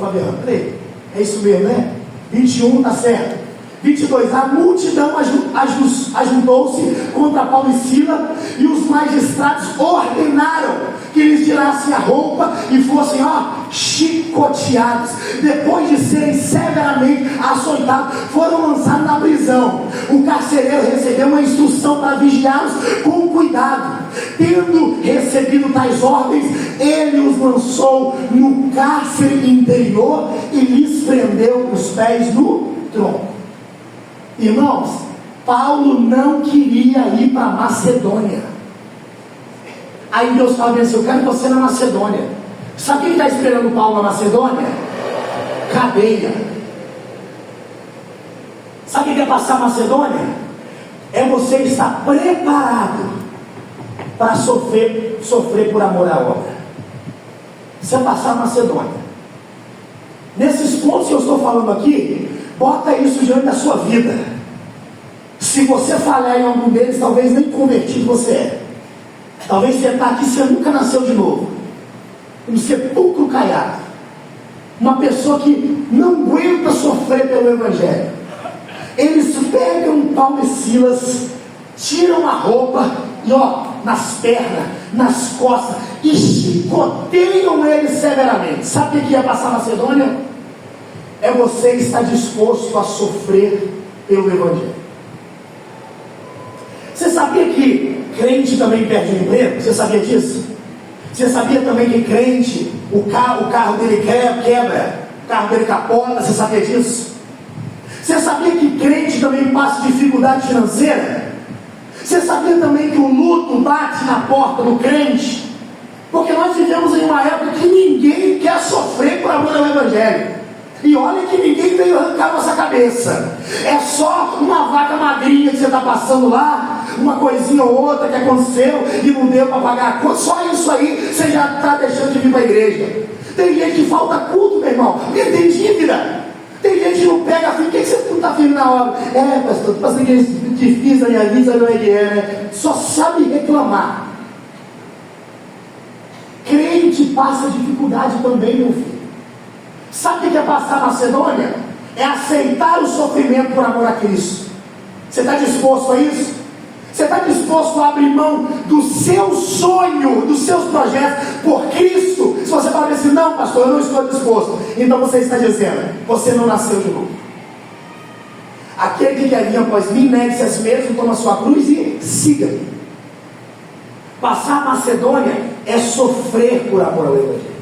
Fabiano, peraí, é isso mesmo, né? 21, tá certo. 22, a multidão ajuntou-se contra Paulo e Sila, e os magistrados ordenaram que lhes tirassem a roupa e fossem chicoteados. Depois de serem severamente açoitados, foram lançados na prisão. O carcereiro recebeu uma instrução para vigiá-los com cuidado. Tendo recebido tais ordens, ele os lançou no cárcere interior e lhes prendeu os pés no tronco. Irmãos, Paulo não queria ir para Macedônia. Aí Deus fala assim: eu quero você na Macedônia. Sabe quem está esperando Paulo na Macedônia? Cadeia. Sabe quem quer passar a Macedônia? É você estar preparado para sofrer por amor à obra. Você passar a Macedônia. Nesses pontos que eu estou falando aqui, bota isso diante da sua vida. Se você falhar em algum deles, talvez nem convertido você é. Talvez você está aqui, você nunca nasceu de novo. Um sepulcro caiado. Uma pessoa que não aguenta sofrer pelo Evangelho. Eles pegam Paulo e Silas, tiram a roupa e nas pernas, nas costas, e chicoteiam eles severamente. Sabe o que ia passar na Macedônia? É você estar disposto a sofrer pelo Evangelho. Você sabia que crente também perde o emprego? Você sabia disso? Você sabia também que crente, o carro dele quebra, o carro dele capota? Você sabia disso? Você sabia que crente também passa dificuldade financeira? Você sabia também que o luto bate na porta do crente? Porque nós vivemos em uma época que ninguém quer sofrer por amor ao Evangelho. E olha que ninguém veio arrancar nossa cabeça. É só uma vaca magrinha que você está passando lá, uma coisinha ou outra que aconteceu e não deu para pagar a conta. Só isso aí você já está deixando de vir para a igreja. Tem gente que falta culto, meu irmão, porque tem dívida. Tem gente que não pega, por que você não está firme na obra? Pastor, estou passando difícil a minha vida, não é que é, né? Só sabe reclamar. Crente passa dificuldade também, meu filho. Sabe o que é passar a Macedônia? É aceitar o sofrimento por amor a Cristo. Você está disposto a isso? Você está disposto a abrir mão do seu sonho, dos seus projetos por Cristo? Se você falar assim: não, pastor, eu não estou disposto, então você está dizendo: você não nasceu de novo. Aquele que quer vir após mim, negue-se a si mesmo, toma a sua cruz e siga-me. Passar a Macedônia é sofrer por amor ao Evangelho.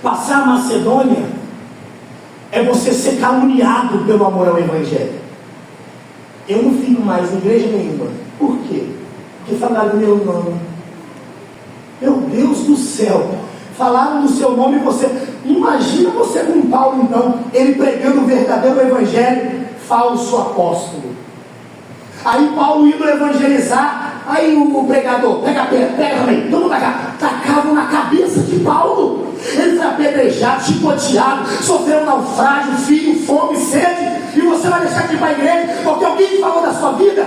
Passar a Macedônia é você ser caluniado pelo amor ao Evangelho. Eu não fico mais em igreja nenhuma. Por quê? Porque falaram do meu nome. Meu Deus do céu, falaram do seu nome e você... Imagina você com Paulo então, ele pregando o verdadeiro Evangelho, falso apóstolo. Aí Paulo indo evangelizar, aí o pregador, pega também, todo mundo tacavam na cabeça de Paulo. Ele foi apedrejado, chicoteado, sofreu um naufrágio, frio, fome, sede, e você vai deixar de ir para a igreja porque alguém falou da sua vida?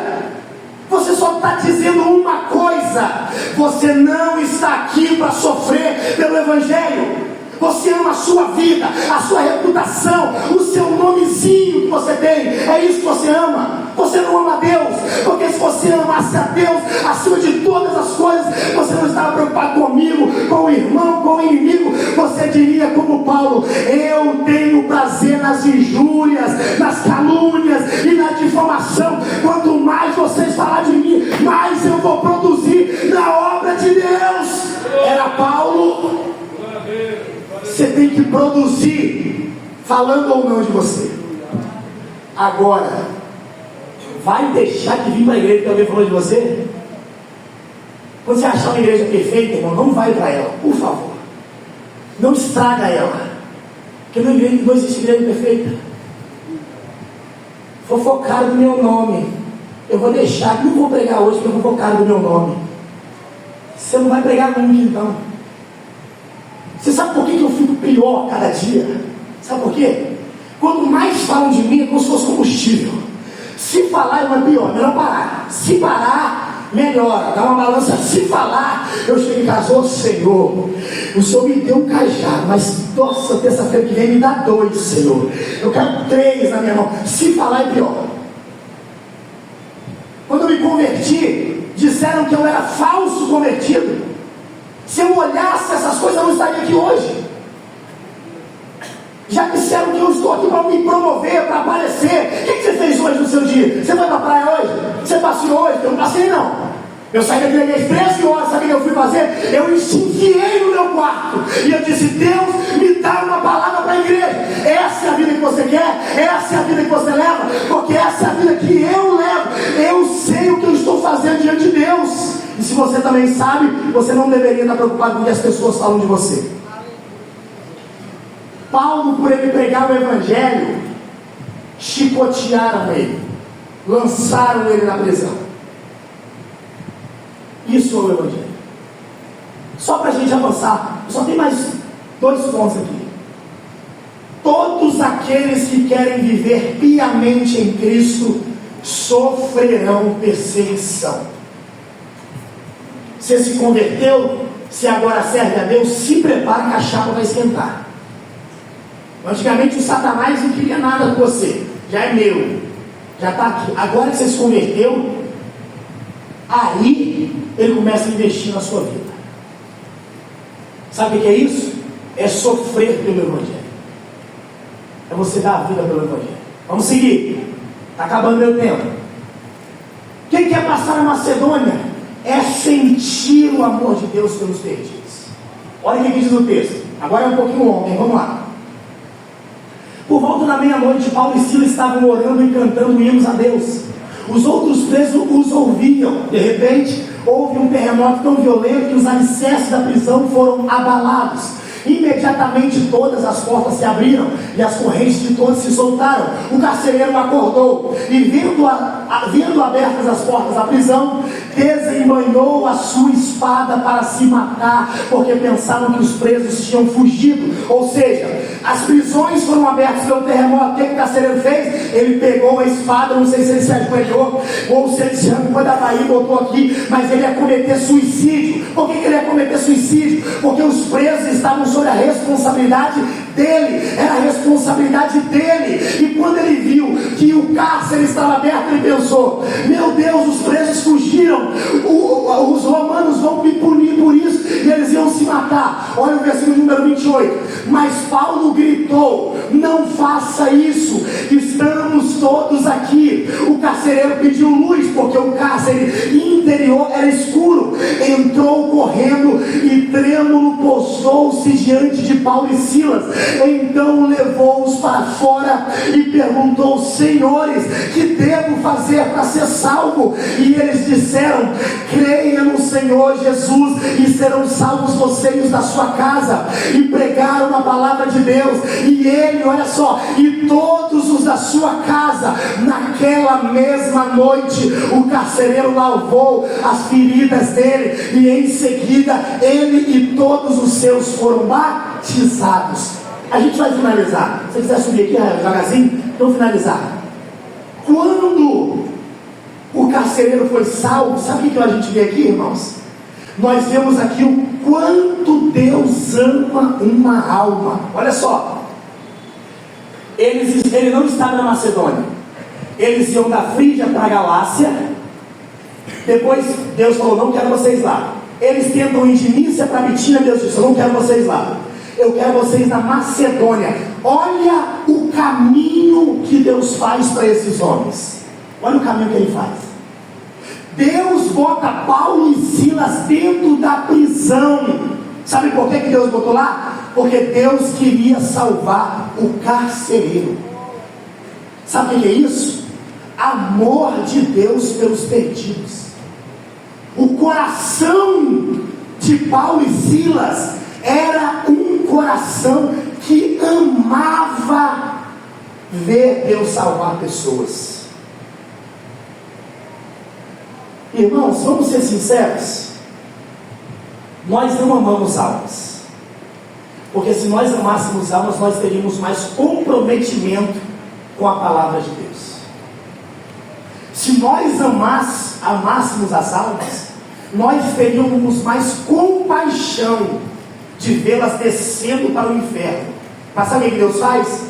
Você só está dizendo uma coisa: você não está aqui para sofrer pelo Evangelho. Você ama a sua vida, a sua reputação, o seu nomezinho que você tem. É isso que você ama. Você não ama a Deus, porque se você amasse a Deus acima de todas as coisas, você não estava preocupado comigo, com o irmão, com o inimigo. Você diria como Paulo: eu tenho prazer nas injúrias, nas calúnias e na difamação. Quanto mais vocês falar de mim, mais eu vou produzir na obra de Deus. Era Paulo. Você tem que produzir, falando ou não de você. Agora, vai deixar de vir para a igreja que alguém falou de você? Quando você achar uma igreja perfeita, irmão, não vai para ela, por favor. Não estraga ela, porque não existe igreja perfeita. Fofocaram do meu nome. Eu vou deixar, não vou pregar hoje porque fofocaram do meu nome. Você não vai pregar nunca então. Você sabe por que eu fico pior cada dia? Sabe por quê? Quanto mais falam de mim, é como se fosse combustível. Se falar é pior, melhor parar. Se parar, melhora, dá uma balança. Se falar, eu chego em casa, ô Senhor, o Senhor me deu um cajado, mas nossa, terça-feira que vem me dá 2, Senhor. Eu quero 3 na minha mão. Se falar é pior. Quando eu me converti, disseram que eu era falso convertido. Se eu olhasse essas coisas, eu não estaria aqui hoje. Já disseram que eu estou aqui para me promover, para aparecer. O que você fez hoje no seu dia? Você foi para a praia hoje? Você passeou hoje? Eu não passei não. Eu saí da igreja às 13 horas, sabe o que eu fui fazer? Eu enfiei no meu quarto. E eu disse, Deus, me dá uma palavra para a igreja. Essa é a vida que você quer? Essa é a vida que você leva? Porque essa é a vida que eu levo. Eu sei o que eu estou fazendo diante de Deus. E se você também sabe, você não deveria estar preocupado com o que as pessoas falam de você. Paulo, por ele pregar o evangelho, chicotearam ele, lançaram ele na prisão. Isso é o evangelho. Só para a gente avançar, só tem mais 2 pontos aqui. Todos aqueles que querem viver piamente em Cristo sofrerão perseguição. Você se converteu, se agora serve a Deus, se prepara que a chapa vai esquentar. Antigamente o Satanás não queria nada com você, já é meu, já está aqui. Agora que você se converteu, aí ele começa a investir na sua vida. Sabe o que é isso? É sofrer pelo evangelho, é você dar a vida pelo evangelho. Vamos seguir, está acabando meu tempo. Quem quer passar na Macedônia é sentir o amor de Deus pelos perdidos. Olha o que diz o texto, agora é um pouquinho longo, hein? Vamos lá. Por volta da meia-noite, Paulo e Silas estavam orando e cantando hinos a Deus. Os outros presos os ouviam. De repente, houve um terremoto tão violento que os alicerces da prisão foram abalados. Imediatamente todas as portas se abriram e as correntes de todos se soltaram. O carcereiro acordou e, vendo abertas as portas da prisão, desembanhou a sua espada para se matar, porque pensavam que os presos tinham fugido. Ou seja, as prisões foram abertas pelo terremoto. O que o carcereiro fez? Ele pegou a espada, não sei se ele se ajoelhou ou se ele se arrancou da Bahia e botou aqui, mas ele ia cometer suicídio. Por que ele ia cometer suicídio? Porque os presos estavam sob a responsabilidade dele, era a responsabilidade dele. E quando ele viu que o cárcere estava aberto, ele pensou, meu Deus, os presos fugiram, os romanos vão me punir por isso, e eles iam se matar. Olha o versículo número 28. Mas Paulo gritou, não faça isso, estamos todos aqui. O carcereiro pediu luz, porque o cárcere interior era escuro. Entrou correndo e trêmulo postou-se diante de Paulo e Silas. Então levou-os para fora e perguntou, senhores, que devo fazer para ser salvo? E eles disseram, creia no Senhor Jesus e serão salvos você e os da sua casa. E pregaram a palavra de Deus, e ele, olha só, e todos os da sua casa. Naquela mesma noite o carcereiro lavou as feridas dele, e em seguida ele e todos os seus foram batizados. A gente vai finalizar. Se você quiser subir aqui devagarzinho, vamos finalizar. Quando o carcereiro foi salvo, sabe o que a gente vê aqui, irmãos? Nós vemos aqui o quanto Deus ama uma alma. Olha só, ele não estava na Macedônia, eles iam da Frígia para a Galácia. Depois Deus falou, não quero vocês lá. Eles tentam ir de Nícia para Bitínia. Deus disse, eu não quero vocês lá, eu quero vocês na Macedônia. Olha o caminho que Deus faz para esses homens. Olha o caminho que ele faz. Deus bota Paulo e Silas dentro da prisão. Sabe por que Deus botou lá? Porque Deus queria salvar o carcereiro. Sabe o que é isso? Amor de Deus pelos perdidos. O coração de Paulo e Silas era um coração que amava ver Deus salvar pessoas. Irmãos, vamos ser sinceros, nós não amamos almas. Porque se nós amássemos almas, nós teríamos mais comprometimento com a palavra de Deus. Se nós amássemos as almas, nós teríamos mais compaixão de vê-las descendo para o inferno. Mas sabe o que Deus faz?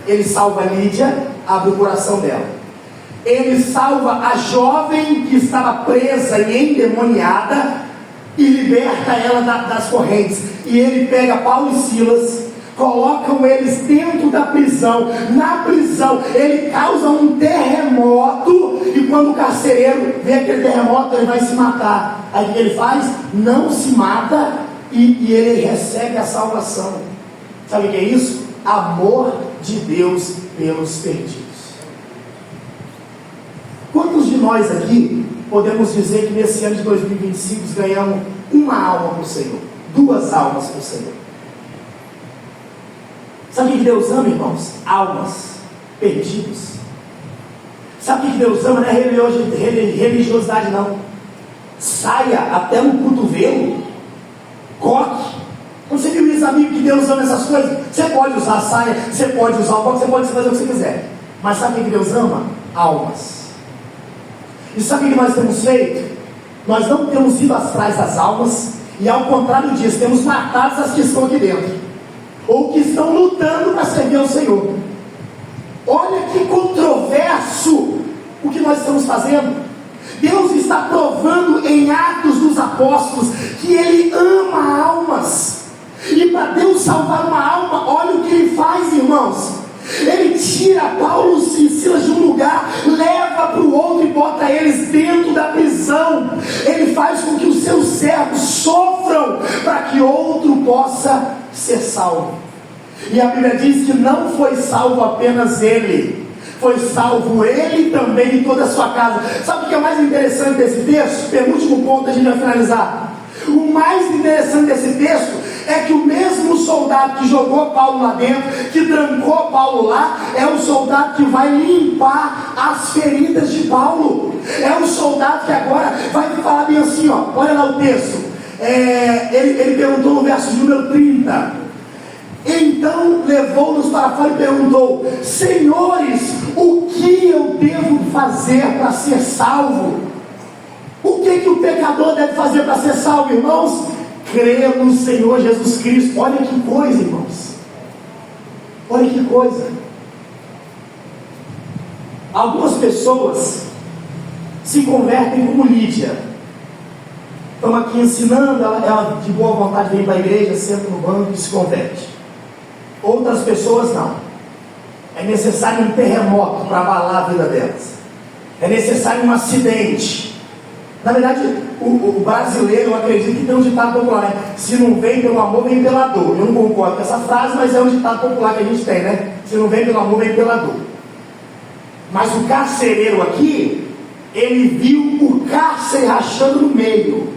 Ele salva a Lídia, abre o coração dela. Ele salva a jovem que estava presa e endemoniada e liberta ela das correntes. E ele pega Paulo e Silas, colocam eles dentro da prisão. Na prisão ele causa um terremoto, e quando o carcereiro vê aquele terremoto, ele vai se matar. Aí o que ele faz? Não se mata, e ele recebe a salvação. Sabe o que é isso? Amor de Deus pelos perdidos. Quantos de nós aqui podemos dizer que nesse ano de 2025 ganhamos uma alma para o Senhor, 2 almas para o Senhor? Sabe o que Deus ama, irmãos? Almas, perdidos. Sabe o que Deus ama? Não é religiosidade, não. Saia até no cotovelo, coque. Quando você viu isso, amigo, que Deus ama essas coisas, você pode usar a saia, você pode usar o coque, você pode fazer o que você quiser. Mas sabe o que Deus ama? Almas. E sabe o que nós temos feito? Nós não temos ido atrás das almas, e ao contrário disso, temos matado as que estão aqui dentro, ou que estão lutando para servir ao Senhor. Olha que controverso o que nós estamos fazendo. Deus está provando em Atos dos Apóstolos que Ele ama almas, e para Deus salvar uma alma, olha o que Ele faz, irmãos. Ele tira Paulo e Silas de um lugar, leva para o outro e bota eles dentro da prisão. Ele faz com que os seus servos sofram para que outro possa ser salvo. E a Bíblia diz que não foi salvo apenas ele, foi salvo ele também e toda a sua casa. Sabe o que é mais interessante desse texto? Penúltimo ponto, a gente vai finalizar. O mais interessante desse texto é que o mesmo soldado que jogou Paulo lá dentro, que trancou Paulo lá, é o soldado que vai limpar as feridas de Paulo. É o soldado que agora vai falar bem assim, ó, olha lá o texto. Ele perguntou no verso número 30. Então levou-nos para fora e perguntou: senhores, o que eu devo fazer para ser salvo? O que o pecador deve fazer para ser salvo, irmãos? Crer no Senhor Jesus Cristo. Olha que coisa, irmãos. Olha que coisa. Algumas pessoas se convertem como Lídia. Estamos aqui ensinando, ela de boa vontade vem para a igreja, senta no banco e se converte. Outras pessoas não. É necessário um terremoto para abalar a vida delas. É necessário um acidente. Na verdade, o brasileiro, eu acredito que tem um ditado popular, né? Se não vem pelo amor, vem pela dor. Eu não concordo com essa frase, mas é um ditado popular que a gente tem, né? Se não vem pelo amor, vem pela dor. Mas o carcereiro aqui, ele viu o cárcere rachando no meio.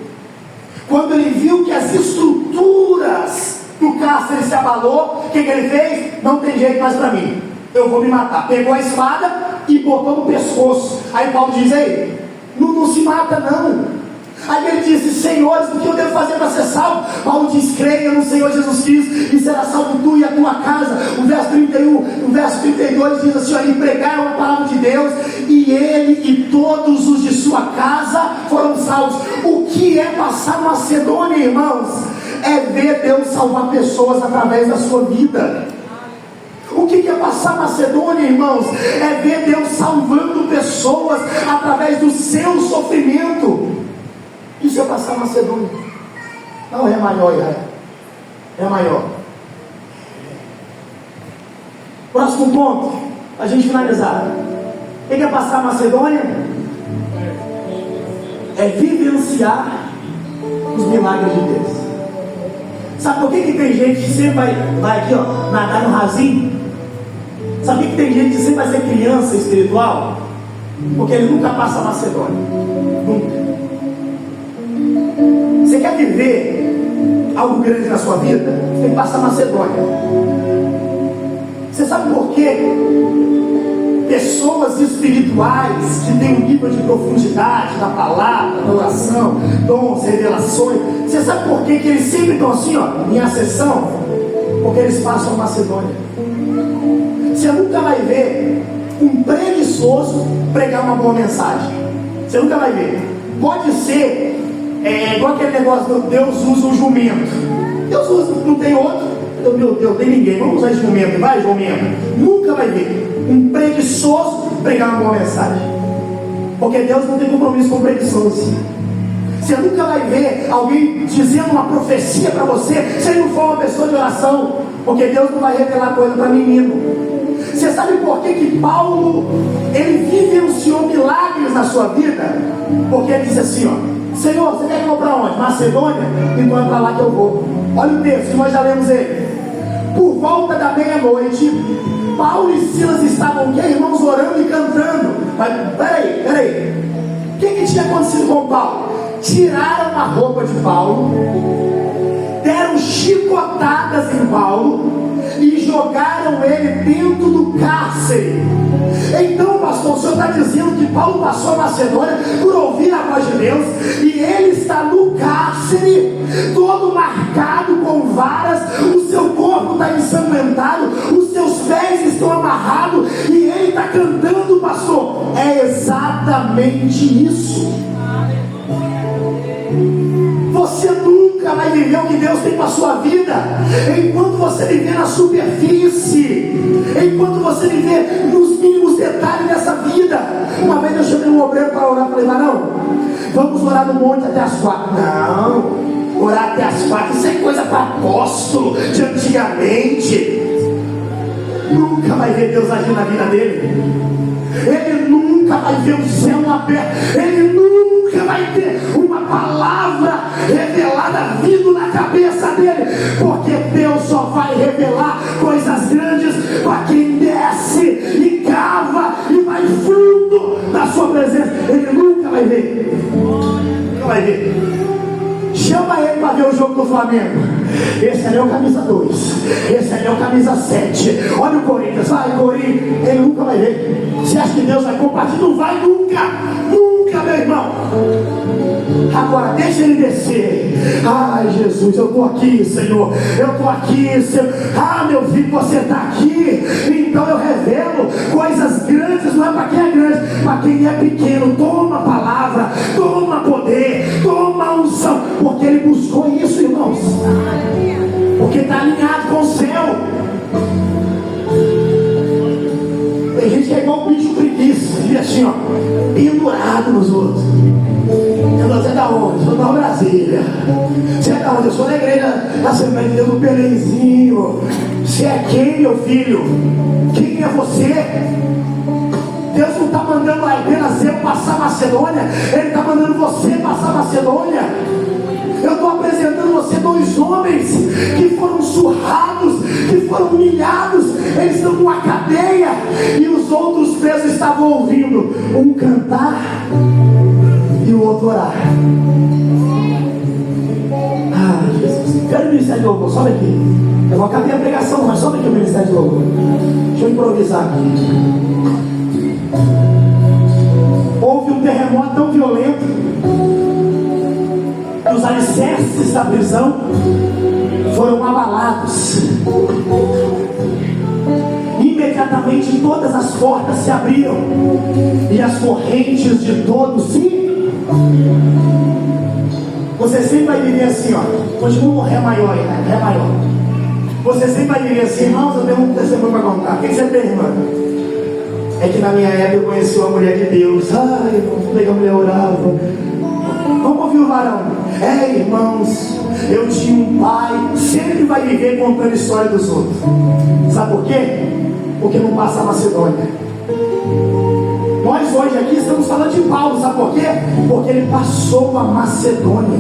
Quando ele viu que as estruturas do cárcere se abalou, o que ele fez? Não tem jeito mais para mim, eu vou me matar. Pegou a espada e botou no pescoço. Aí Paulo diz: ei, não se mata não. Aí ele disse: senhores, o que eu devo fazer para ser salvo? Paulo diz: creia no Senhor Jesus Cristo e será salvo tu e a tua casa. O verso 31, o verso 32 diz assim: e pregaram a palavra de Deus, e ele e todos os de sua casa foram salvos. O que é passar Macedônia, irmãos? É ver Deus salvar pessoas através da sua vida. O que é passar Macedônia, irmãos? É ver Deus salvando pessoas através do seu sofrimento. Isso é passar Macedônia. Não é maior, Israel. É maior. Próximo ponto, a gente finalizar. O que é passar Macedônia? É vivenciar os milagres de Deus. Sabe por que tem gente que sempre vai aqui, ó, nadar no rasinho? Sabe por que tem gente que sempre vai ser criança espiritual? Porque ele nunca passa Macedônia. Nunca. Você quer viver algo grande na sua vida? Você tem que passar Macedônia. Você sabe por quê? Pessoas espirituais que têm um nível de profundidade na palavra, na oração, dons, revelações. Você sabe por quê que eles sempre estão assim, ó, em ascensão? Porque eles passam a Macedônia. Você nunca vai ver um preguiçoso pregar uma boa mensagem. Você nunca vai ver. Pode ser igual aquele negócio do Deus usa um jumento. Deus usa, não tem outro. Meu Deus, tem ninguém. Vamos usar esse jumento. Vai, jumento. Nunca vai ver um preguiçoso pregar uma boa mensagem. Porque Deus não tem compromisso com preguiçoso. Você nunca vai ver alguém dizendo uma profecia para você se ele não for uma pessoa de oração. Porque Deus não vai revelar coisa para menino. Você sabe por que Paulo ele vivenciou milagres na sua vida? Porque ele disse assim, ó: Senhor, você quer que eu vou para onde? Macedônia? Então é para lá que eu vou. Olha o texto, nós já lemos ele. Por volta da meia-noite, Paulo e Silas estavam aqui, irmãos, orando e cantando. Mas peraí, o que tinha acontecido com Paulo? Tiraram a roupa de Paulo, deram chicotadas em Paulo e jogaram ele dentro do cárcere. Então, pastor, o senhor está dizendo que Paulo passou a Macedônia por ouvir a voz de Deus, e ele está no cárcere, todo marcado com varas, o seu corpo está ensanguentado, os seus pés estão amarrados, e ele está cantando, pastor. É exatamente isso. Você nunca vai viver o que Deus tem para a sua vida enquanto você viver na superfície, enquanto você viver nos mínimos detalhes dessa vida. Uma vez eu chamei um obreiro para orar, falei: não, vamos orar no monte até as 4. Não, orar até as 4, isso é coisa para apóstolo de antigamente. Nunca vai ver Deus agir na vida dele. Ele nunca vai ver o céu aberto. Ele nunca vai ter uma palavra revelada vindo na cabeça dele. Porque Deus só vai revelar coisas grandes para quem desce e cava e vai fundo na sua presença. Ele nunca vai ver. Nunca vai ver. Chama ele para ver o jogo do Flamengo. Esse ali é o camisa 2. Esse ali é o camisa 7. Olha o Corinthians. Vai, Corinthians. Ele nunca vai ver. Você acha que Deus vai compartilhar? Não vai nunca. Nunca, meu irmão. Agora deixa ele descer. Ai, Jesus, eu estou aqui, Senhor. Eu estou aqui, Senhor. Ah, meu filho, você está aqui. Então eu revelo coisas grandes. Não é para quem é grande, para quem é pequeno. Toma a palavra, toma poder, toma a unção. Porque ele buscou isso, irmãos. Porque está alinhado com o céu. Tem gente que é igual um bicho preguiça, fica assim, ó, pendurado nos outros. Você é da onde? Eu sou da Brasília. Você é da onde? Eu sou da igreja da Assembleia de Deus do Belenzinho. Você é quem, meu filho? Quem é você? Deus não está mandando apenas eu passar a Macedônia, Ele está mandando você passar a Macedônia. Eu estou apresentando você 2 homens que foram surrados, que foram humilhados. Eles estão numa cadeia e os outros presos estavam ouvindo um cantar e o outro orar. Ah, Jesus. Quero o ministério de louvor, sobe aqui. Eu vou acabar a pregação, mas sobe aqui o ministério de louvor. Deixa eu improvisar aqui. Houve um terremoto tão violento que os alicerces da prisão foram abalados. Imediatamente todas as portas se abriram e as correntes de todos se... Você sempre vai viver assim, ó. Continua um ré maior aí, né? Ré maior. Você sempre vai viver assim, irmãos. Eu tenho um testemunho para contar. O que você tem, irmão? É que na minha época eu conheci uma mulher de Deus. Ai, irmão, como é que a mulher orava? Vamos ouvir o varão. Irmãos, eu tinha um pai. Sempre vai viver contando a história dos outros. Sabe por quê? Porque não passa a Macedônia. Nós hoje aqui estamos falando de Paulo. Sabe por quê? Porque ele passou a Macedônia.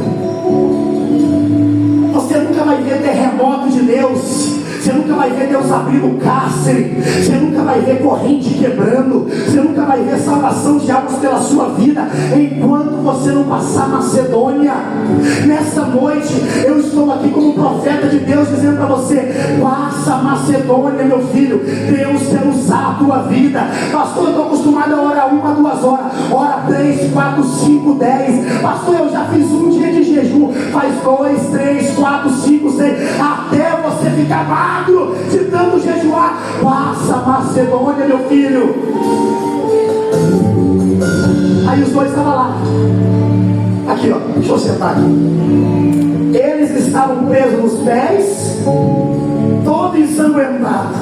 Você nunca vai ver terremoto de Deus. Você nunca vai ver Deus abrindo o cárcere. Você nunca vai ver corrente quebrando. Você nunca vai ver salvação de almas pela sua vida enquanto você não passar a Macedônia. Nessa noite eu estou aqui como profeta de Deus dizendo para você: passa a Macedônia, meu filho. Deus quer usar a tua vida. Pastor, eu estou acostumado a orar 1 a 2 horas. Ora 3, 4, 5, 10. Pastor, eu já fiz um dia de jejum. Faz 2, 3, 4, 5, 6. Até você ficar ficar magro de tanto jejuar. Passa a Macedônia, meu filho. Aí os dois estavam lá. Aqui, ó, deixa eu sentar aqui. Eles estavam presos nos pés, todo ensanguentado.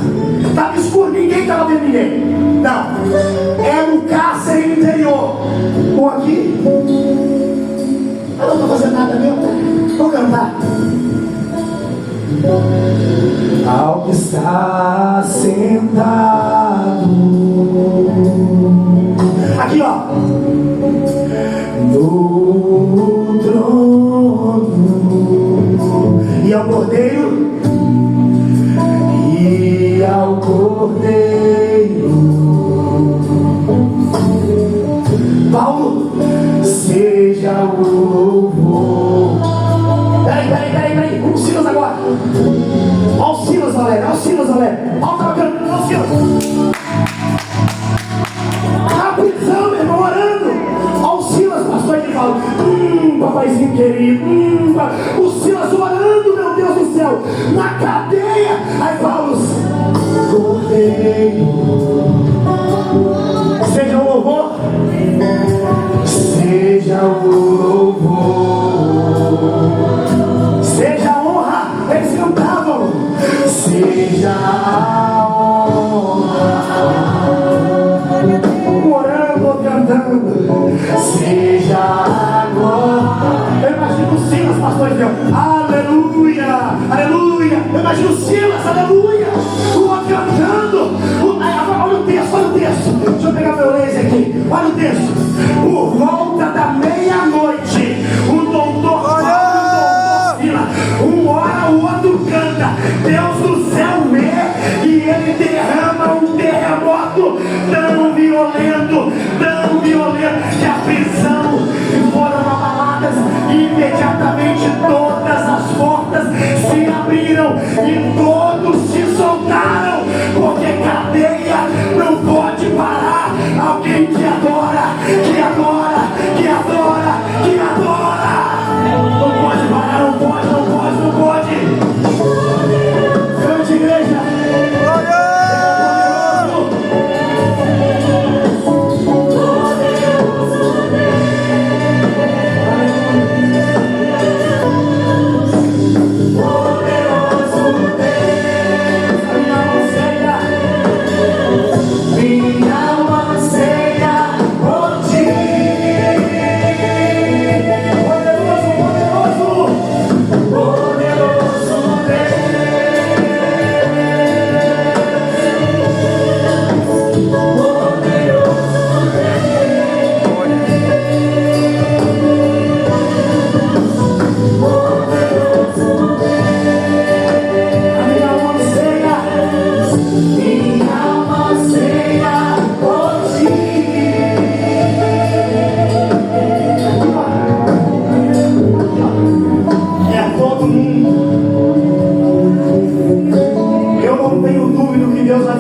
Estava escuro, ninguém estava vendo ninguém. Não, era o cárcere interior. Bom, aqui, eu não estou fazendo nada mesmo. Vou cantar. Ao que está sentado aqui, ó, no trono, e ao Cordeiro, e ao Cordeiro, Paulo, seja o louvor. Peraí, vamos Silas agora. Olha o Silas, Valério, olha o Silas, Valério. Olha o bacana, olha o Silas. Na prisão, meu irmão, orando. Olha o Silas, pastor, que fala: papaizinho querido, o Silas orando, meu Deus do céu, na cadeia. Aí Paulo, Cordeiro, seja o louvor, seja o louvor, seja a honra. Eles cantavam: seja a honra, orando, cantando, seja a glória. Eu imagino o Silas, pastor, Deus, aleluia, aleluia. Eu imagino o Silas, aleluia, o outro cantando. Olha o texto, deixa eu pegar meu laser aqui. Olha o texto. Por volta da meia-noite, o doutor fala, um ora, o outro canta. Deus do céu vê e ele derrama um terremoto tão violento, que a prisão foram abaladas e imediatamente todas as portas se abriram e todos se soltaram, porque cadeia não pode parar. Alguém que adora, que adora, que adora, que adora. Não pode parar, não pode, não pode, não pode. Grande igreja.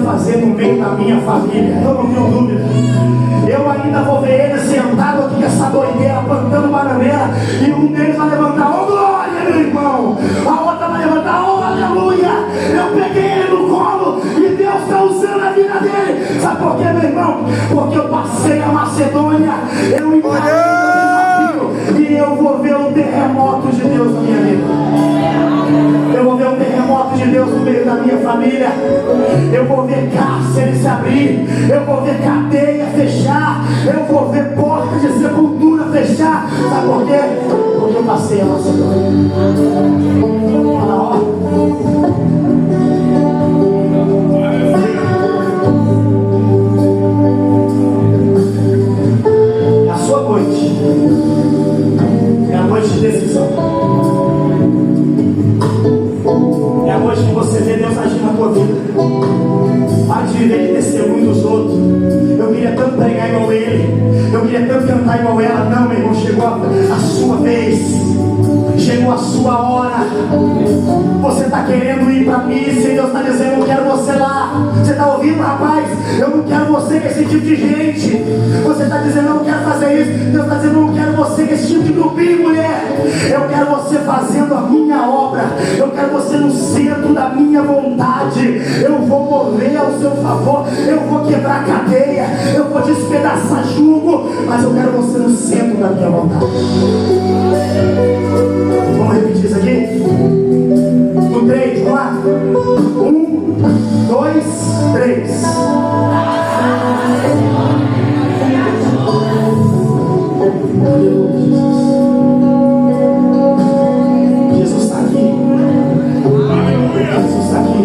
Fazer no meio da minha família, eu não tenho dúvida. Eu ainda vou ver ele sentado aqui, essa doideira, plantando bananeira, e um deles vai levantar: oh glória, meu irmão. A outra vai levantar: oh aleluia. Eu peguei ele no colo e Deus está usando a vida dele. Sabe por quê, meu irmão? Porque eu passei a Macedônia, eu encarei o desafio, e eu vou ver o terremoto de Deus na minha vida. Eu vou ver o terremoto de Deus no meio da minha família. Eu vou ver cárceres se abrir. Eu vou ver cadeia fechar. Eu vou ver portas de sepultura fechar. Sabe por quê? Porque eu passei a Macedônia. Olha lá, ó. É a sua noite. É a noite de decisão. É a noite que você vê Deus agir na tua vida. Pare de viver de testemunho dos outros. Eu queria tanto pregar igual ele, eu queria tanto cantar igual ela. Não, meu irmão, chegou a sua vez, chegou a sua hora. Você está querendo ir para a missa e Deus está dizendo: eu quero você lá. Você está ouvindo, rapaz? Eu não quero você que é esse tipo de gente. Você está dizendo, eu não quero fazer isso. Deus está dizendo, eu não quero você que é esse tipo de grupinho, mulher. Eu quero você fazendo a minha obra. Eu quero você no centro da minha vontade. Eu vou mover ao seu favor. Eu vou quebrar cadeia. Eu vou despedaçar jugo. Mas eu quero você no centro da minha vontade. Vamos repetir isso aqui? No 3, vamos lá? 1, 2, 3. Jesus está aqui. Jesus está aqui.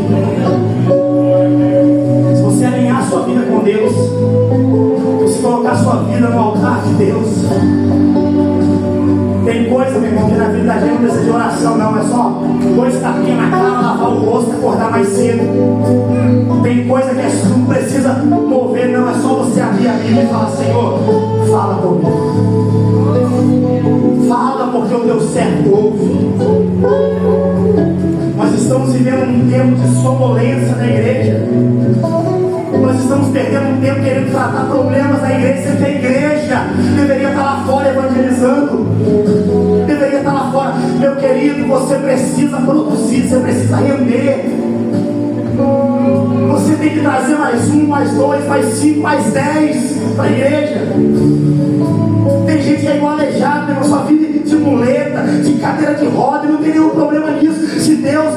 Se você alinhar sua vida com Deus, se colocar sua vida no altar de Deus, tem coisa, meu irmão, que na vida da gente não precisa de oração, não. É só 2 tapinhas na cara, lavar o rosto, acordar mais cedo. Tem coisa que não precisa mover, não. É só você abrir a Bíblia e falar: Senhor, fala comigo. Fala, porque o teu servo ouve. Nós estamos vivendo um tempo de sonolência na igreja. Nós estamos perdendo um tempo querendo tratar problemas na igreja, sendo que a igreja deveria estar lá fora evangelizando. Deveria estar lá fora. Meu querido, você precisa produzir, você precisa render. Você tem que trazer mais 1, mais 2, mais 5, mais 10 para a igreja. Tem gente que é igual aleijado, tem a sua vida de muleta, de cadeira de roda, e não tem nenhum problema nisso. Se Deus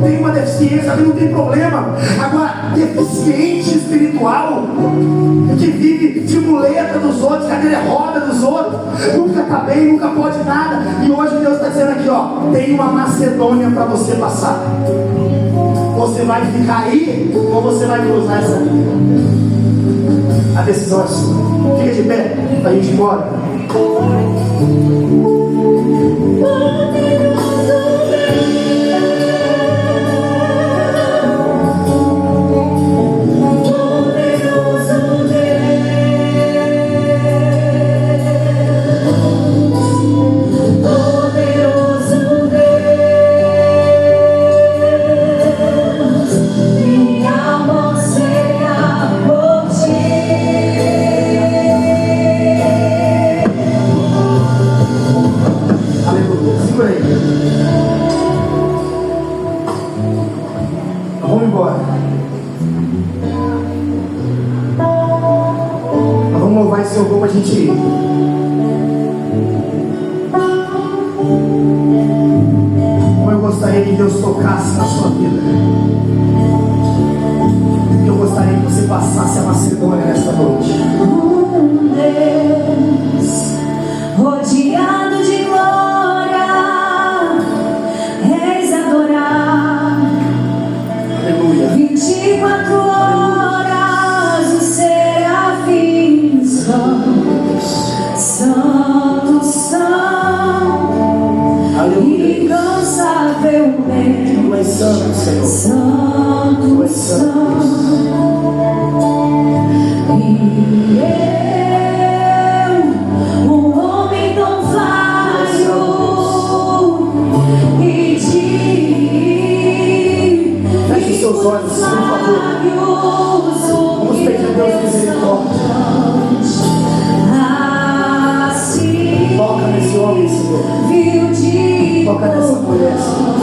tem uma deficiência, não tem problema. Agora, deficiente espiritual, que vive de muleta dos outros, cadeira de roda dos outros, nunca está bem, nunca pode nada. E hoje Deus está dizendo aqui, ó, tem uma Macedônia para você passar. Você vai ficar aí ou você vai cruzar essa linha? A decisão é sua. Fica de pé para a gente ir embora. Vamos embora. Nós vamos louvar esse louvor para a gente ir. Como eu gostaria que Deus tocasse na sua vida. Eu gostaria que você passasse a Macedônia nesta noite. Deus rodeado de glória, reis adorar. Aleluia. 24 horas os serafins vão, santos são, incansavelmente, Tu és santo, Senhor. santos são. E eu, um homem tão falho, pedi. Feche seus olhos, por favor. Vamos pedir a Deus misericórdia. Assim, Toca nesse homem, Senhor. viu de Toca nessa mulher, Senhor.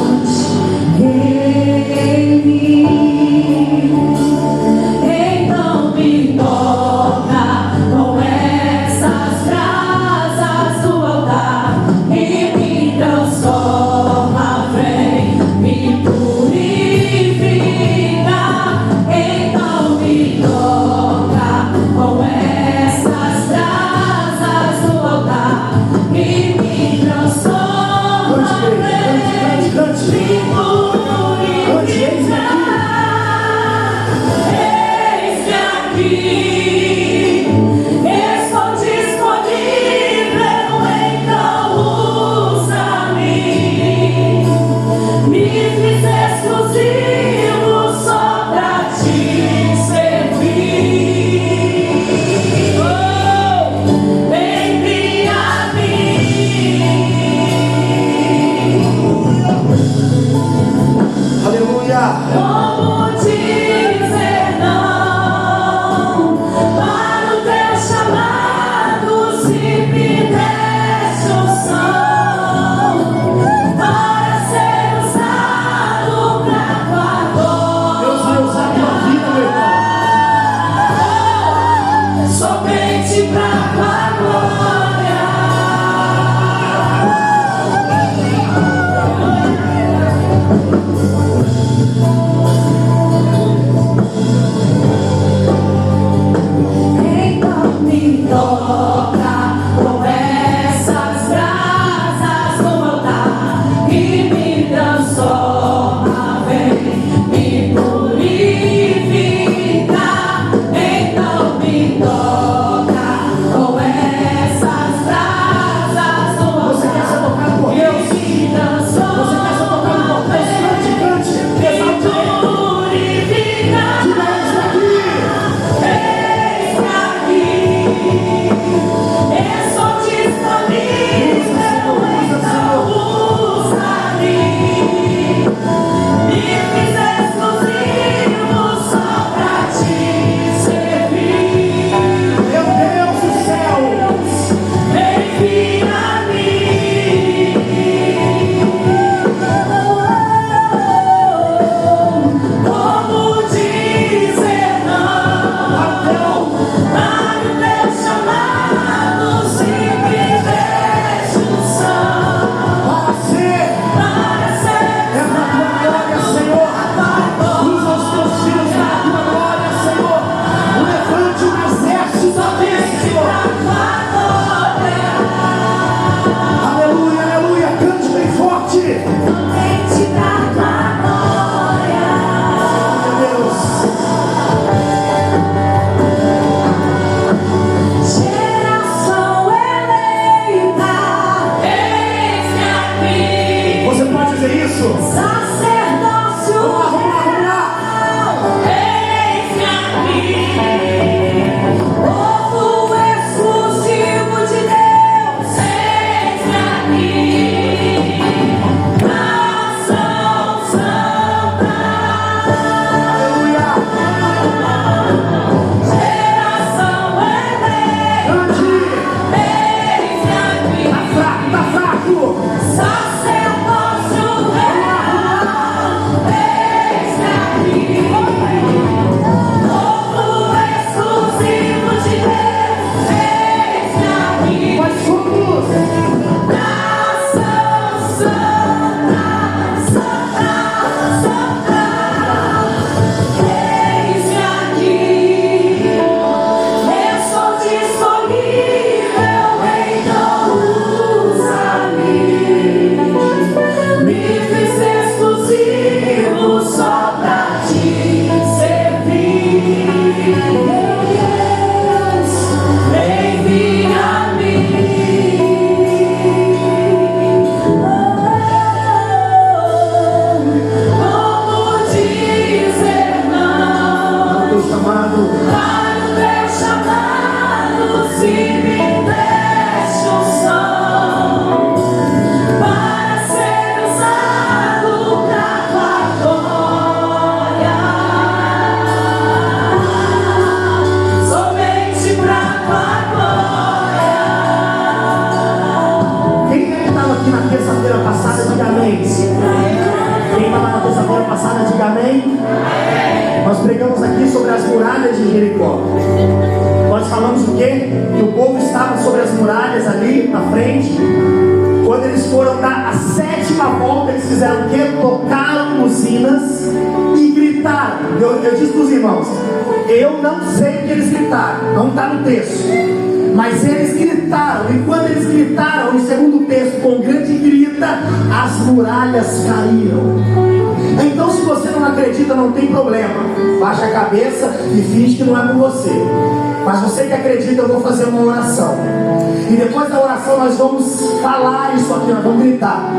então me toca com essas brasas do altar e me transforma, vem, me purifica. chamado. Para o teu chamado, se me deste unção, para ser usado pra tua glória, somente pra tua glória. Quem é que estava aqui na terça-feira passada, diga amém. Quem estava na terça-feira passada, diga amém. Nós pregamos aqui sobre as muralhas de Jericó. Nós falamos o quê? Que o povo estava sobre as muralhas ali na frente. Quando eles foram dar a 7ª volta, eles fizeram o quê? Tocaram buzinas e gritaram. Eu disse para os irmãos, eu não sei o que eles gritaram, não está no texto, mas eles gritaram. E quando eles gritaram, no segundo texto, com grande grita, as muralhas caíram. Então, se você não acredita, não tem problema. Baixa a cabeça e finge que não é com você. Mas você que acredita, eu vou fazer uma oração. E depois da oração nós vamos falar isso aqui, nós vamos gritar.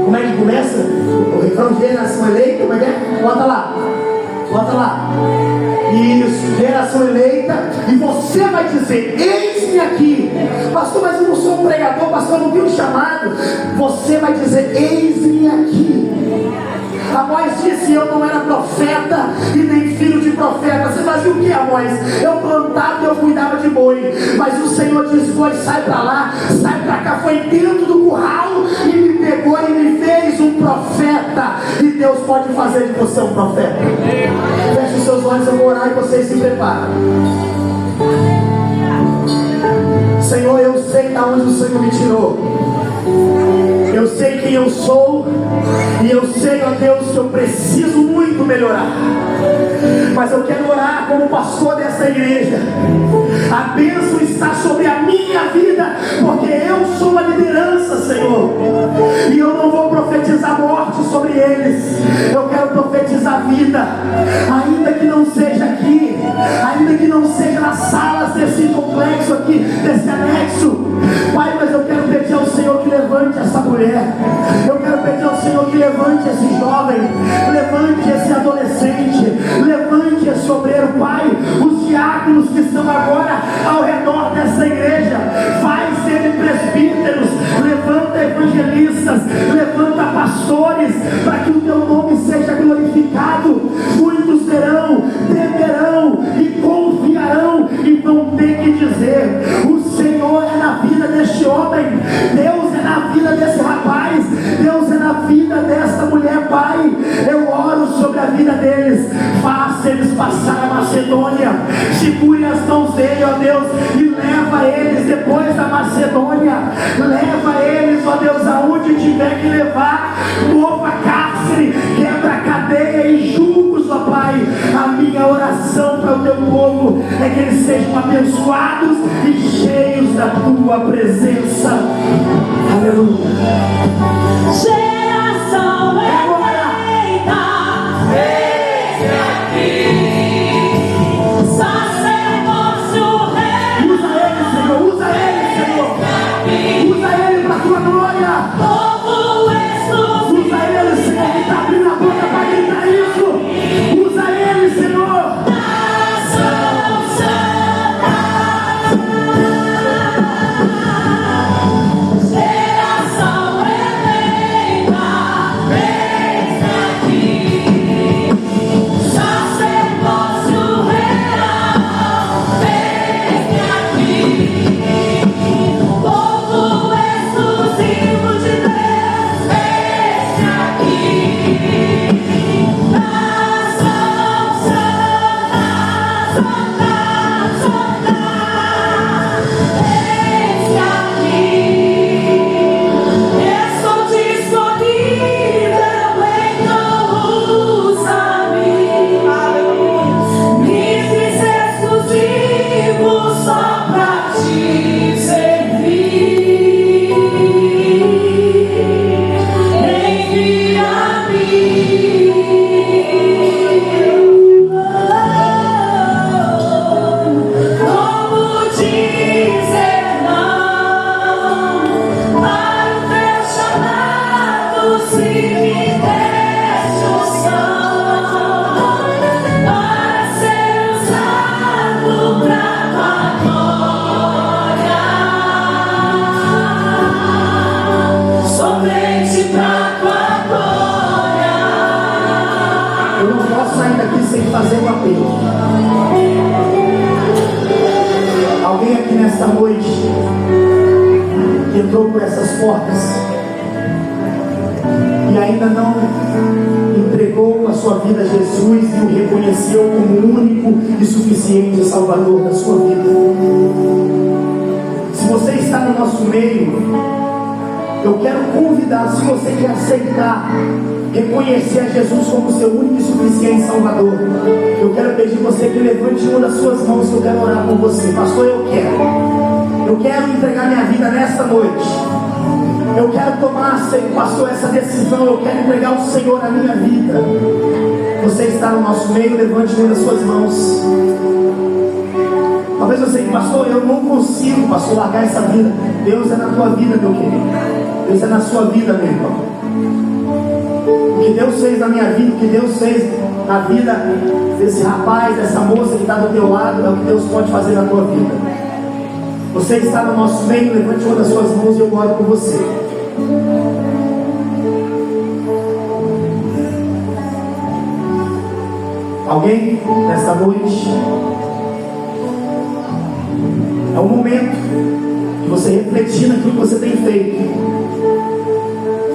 Como é que começa? O refrão de geração eleita, como é que é? Bota lá. Bota lá. Isso, geração eleita. E você vai dizer, eis-me aqui. Pastor, mas eu não sou um pregador, pastor, eu não tenho chamado. Você vai dizer, eis-me aqui. Amós disse, eu não era profeta e nem filho de profeta. Você fazia o que, Amós? Eu plantava e eu cuidava de boi. Mas o Senhor disse, foi, sai pra lá, sai pra cá. Foi dentro do curral e me pegou e me fez um profeta. E Deus pode fazer de você um profeta. Feche os seus olhos, eu vou orar e vocês se preparam. Senhor, eu sei de onde o Senhor me tirou. Eu sei quem eu sou. E eu sei, ó Deus, que eu preciso muito melhorar. Mas eu quero orar como pastor dessa igreja. A bênção está sobre a minha vida, porque eu sou a liderança, Senhor. E eu não vou profetizar morte sobre eles. Eu quero profetizar vida. Ainda que não seja aqui, ainda que não seja nas salas desse complexo aqui, desse anexo. Pai, mas eu quero pedir ao Senhor que levante essa mulher. Eu quero pedir ao Senhor que levante esse jovem, levante esse adolescente, levante esse obreiro, Pai. Os diáconos que estão agora ao redor dessa igreja, faz eles presbíteros, levanta evangelistas, levanta pastores, para que o teu nome seja glorificado. Muitos verão, temerão e confiarão e vão ter que dizer, o Senhor é na vida deste homem, Deus é na vida desse rapaz, Deus é na vida dessa mulher, Pai. Eu oro sobre a vida deles, faça eles passar a Macedônia, segure as mãos dele, ó Deus, e leva eles depois da Macedônia, leva eles, ó Deus, aonde tiver que levar, mova cárcere, quebra a cadeia e julgos, ó Pai. A minha oração para o teu povo é que eles sejam abençoados e cheios da tua presença. Aleluia. Geração eleita, eis-me aqui, sacerdócio real. Usa ele, Senhor, usa ele, Senhor. Usa ele para a tua glória. Povo exclusivo, Usa ele, Senhor, que está abrindo a boca para gritar isso. Usa ele, Senhor. nação santa. Geração eleita, eis-me aqui, nesta noite, que entrou por essas portas e ainda não entregou a sua vida a Jesus e o reconheceu como o único e suficiente Salvador da sua vida. Se você está no nosso meio, eu quero convidar, se você quer aceitar, reconhecer a Jesus como seu único e suficiente Salvador, eu quero pedir você que levante uma das suas mãos, que eu quero orar por você. Pastor, eu quero entregar minha vida nesta noite. Eu quero tomar, pastor, essa decisão. Eu quero entregar ao Senhor a minha vida. Você está no nosso meio, levante uma das suas mãos. Talvez você diga, pastor, eu não consigo, pastor, largar essa vida. Deus é na tua vida, meu querido. Deus é na sua vida, meu irmão. O que Deus fez na minha vida, o que Deus fez na vida desse rapaz, dessa moça que está do teu lado, é o que Deus pode fazer na tua vida. Você está no nosso meio, levante uma das suas mãos e eu oro por você. Alguém nessa noite? É o momento de você refletir naquilo que você tem feito.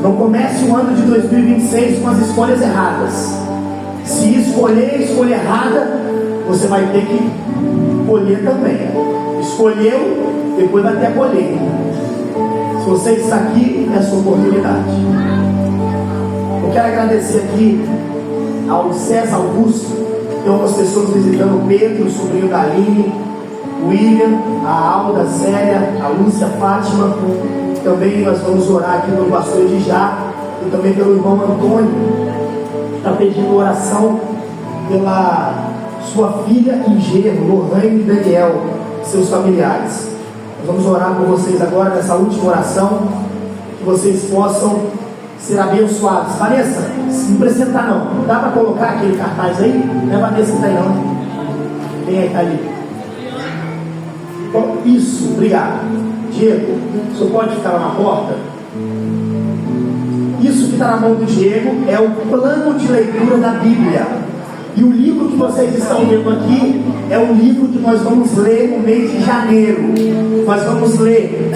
Não comece o ano de 2026 com as escolhas erradas. Se escolher a escolha errada, você vai ter que colher também. Escolheu, depois vai ter a colheita. Se você está aqui, é a sua oportunidade. Eu quero agradecer aqui ao César Augusto. Tem algumas pessoas visitando o Pedro, o sobrinho da Aline, o William, a Alda, a Célia, a Lúcia, a Fátima. Também nós vamos orar aqui pelo pastor Edjá e também pelo irmão Antônio, que está pedindo oração pela sua filha e genro, Lohane e Daniel, seus familiares. Nós vamos orar por vocês agora nessa última oração, que vocês possam ser abençoados. Vanessa, não precisa sentar não. Dá para colocar aquele cartaz aí? Não é Vanessa que está aí não. Quem é que está ali? Bom, isso, obrigado. Diego, o senhor pode ficar lá na porta? Isso que está na mão do Diego é o plano de leitura da Bíblia. E o livro que vocês estão vendo aqui é o livro que nós vamos ler no mês de janeiro. Nós vamos ler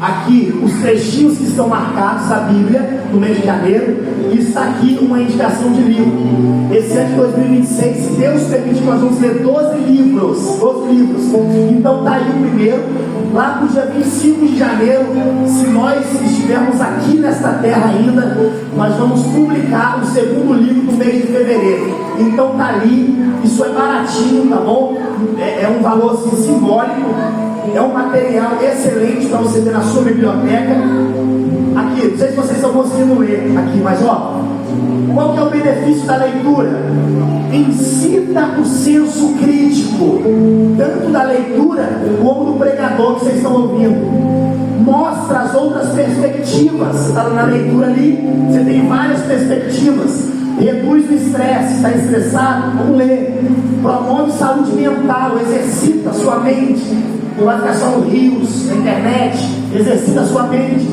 aqui os trechinhos que estão marcados da Bíblia no mês de janeiro. E está aqui uma indicação de livro. Esse ano de 2026, se Deus permitir, nós vamos ler 12 livros. 12 livros. Então está aí o primeiro. Lá para o dia 25 de janeiro, se nós estivermos aqui nesta terra ainda, nós vamos publicar o segundo livro do mês de fevereiro. Então tá ali, isso é baratinho, tá bom? É um valor assim, simbólico, é um material excelente para você ter na sua biblioteca. Aqui, não sei se vocês estão conseguindo ler aqui, mas ó, qual que é o benefício da leitura? Ensina o senso crítico, tanto da leitura como do pregador que vocês estão ouvindo. Mostra as outras perspectivas. Está na leitura ali, você tem várias perspectivas. Reduz o estresse. Está estressado? Vamos ler. Promove saúde mental, exercita a sua mente. Não vai ficar só no rios, na internet. Exercita a sua mente.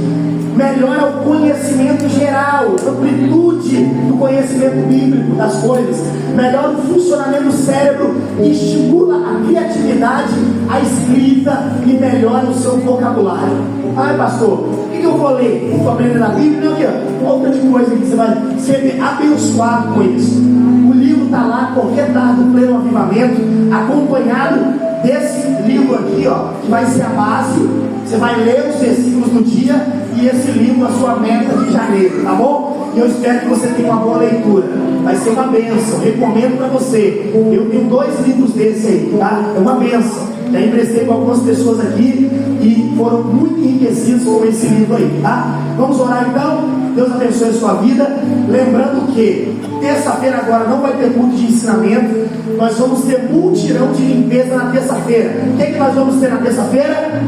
Melhora o conhecimento geral, amplitude do conhecimento bíblico das coisas, melhora o funcionamento do cérebro, estimula a criatividade, a escrita e melhora o seu vocabulário. Ai, pastor, o que eu vou ler? Estou aprendendo a Bíblia? Aqui, ó, outra de coisa que você vai ser abençoado com isso. O livro está lá, qualquer tarde do Pleno Avivamento, acompanhado desse livro aqui, ó, que vai ser a base. Você vai ler os versículos do dia e esse livro a sua meta de janeiro, tá bom? E eu espero que você tenha uma boa leitura. Vai ser uma bênção, recomendo para você. Eu tenho 2 livros desse aí, tá? É uma bênção. Já emprestei para algumas pessoas aqui e foram muito enriquecidos com esse livro aí, tá? Vamos orar então? Deus abençoe a sua vida. Lembrando que terça-feira agora não vai ter culto de ensinamento. Nós vamos ter mutirão de limpeza na terça-feira. O que é que nós vamos ter na terça-feira?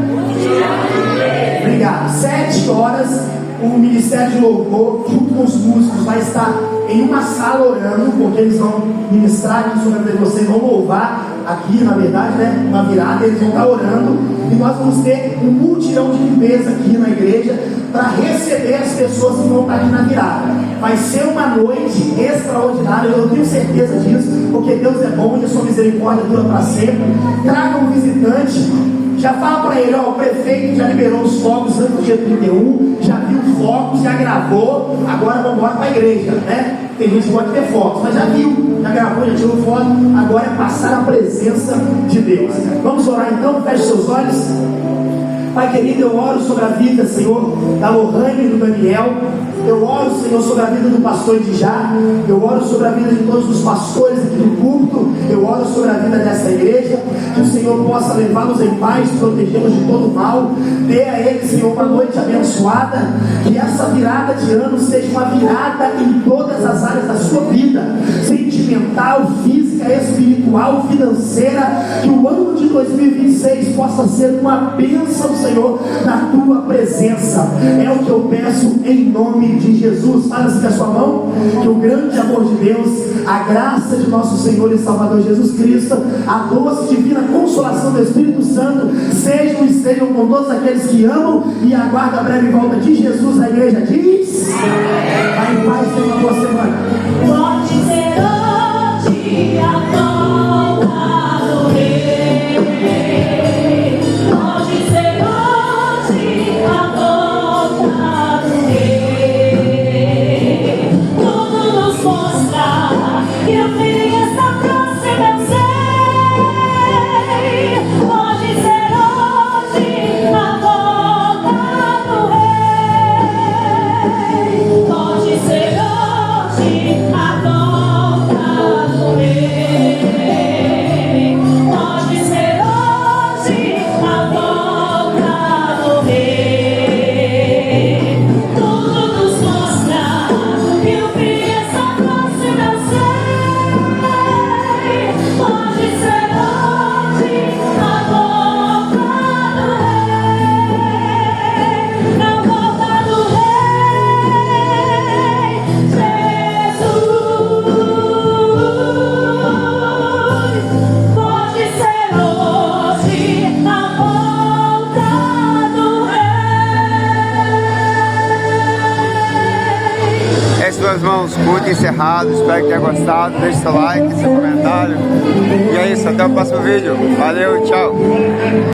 Obrigado. 7 horas, o Ministério de Louvor, junto com os músicos, vai estar em uma sala orando, porque eles vão ministrar aqui sobre vocês, vão louvar aqui, na verdade, né? Uma virada, eles vão estar orando. E nós vamos ter um mutirão de limpeza aqui na igreja para receber as pessoas que vão estar aqui na virada. Vai ser uma noite extraordinária, eu tenho certeza disso, porque Deus é bom e a sua misericórdia dura para sempre. Traga um visitante. Já fala para ele, ó, o prefeito já liberou os fogos antes do dia 31, já viu fogos, já gravou, agora vamos embora para a igreja, né? Tem gente que pode ter fotos, mas já viu, já gravou, já tirou foto, agora é passar a presença de Deus. Vamos orar então, feche seus olhos. Pai querido, eu oro sobre a vida, Senhor, da Lohane e do Daniel. Eu oro, Senhor, sobre a vida do pastor Edjá. Eu oro sobre a vida de todos os pastores aqui do culto. Eu oro sobre a vida dessa igreja. Que o Senhor possa levá-los em paz, protegê-los de todo mal. Dê a eles, Senhor, uma noite abençoada. Que essa virada de ano seja uma virada em todas as áreas da sua vida, sentimental, física, espiritual, financeira. Que o ano de 2026 possa ser uma bênção, Senhor, na tua presença. É o que eu peço em nome de Jesus. Fala assim com a sua mão. Que o grande amor de Deus, a graça de nosso Senhor e Salvador Jesus Cristo, a doce divina consolação do Espírito Santo sejam e estejam com todos aqueles que amam e aguardam a breve volta de Jesus. A igreja diz: vai em paz, tenha uma boa semana. Pode ser hoje a volta do Rei. Pode ser hoje a volta do Rei. Tudo nos mostra que o fim está próximo, eu sei. Pode ser hoje a volta do Rei. Pode ser hoje a volta do Rei. Pode ser hoje a volta do Rei. Tudo nos mostra que o fim está próximo, eu sei. Pode ser hoje a volta do Rei. A volta do Rei, Jesus. Pode ser hoje a volta do Rei. Em suas mãos, culto encerrado. Espero que tenha gostado. Deixe seu like, seu comentário. E é isso, até o próximo vídeo. Valeu, tchau.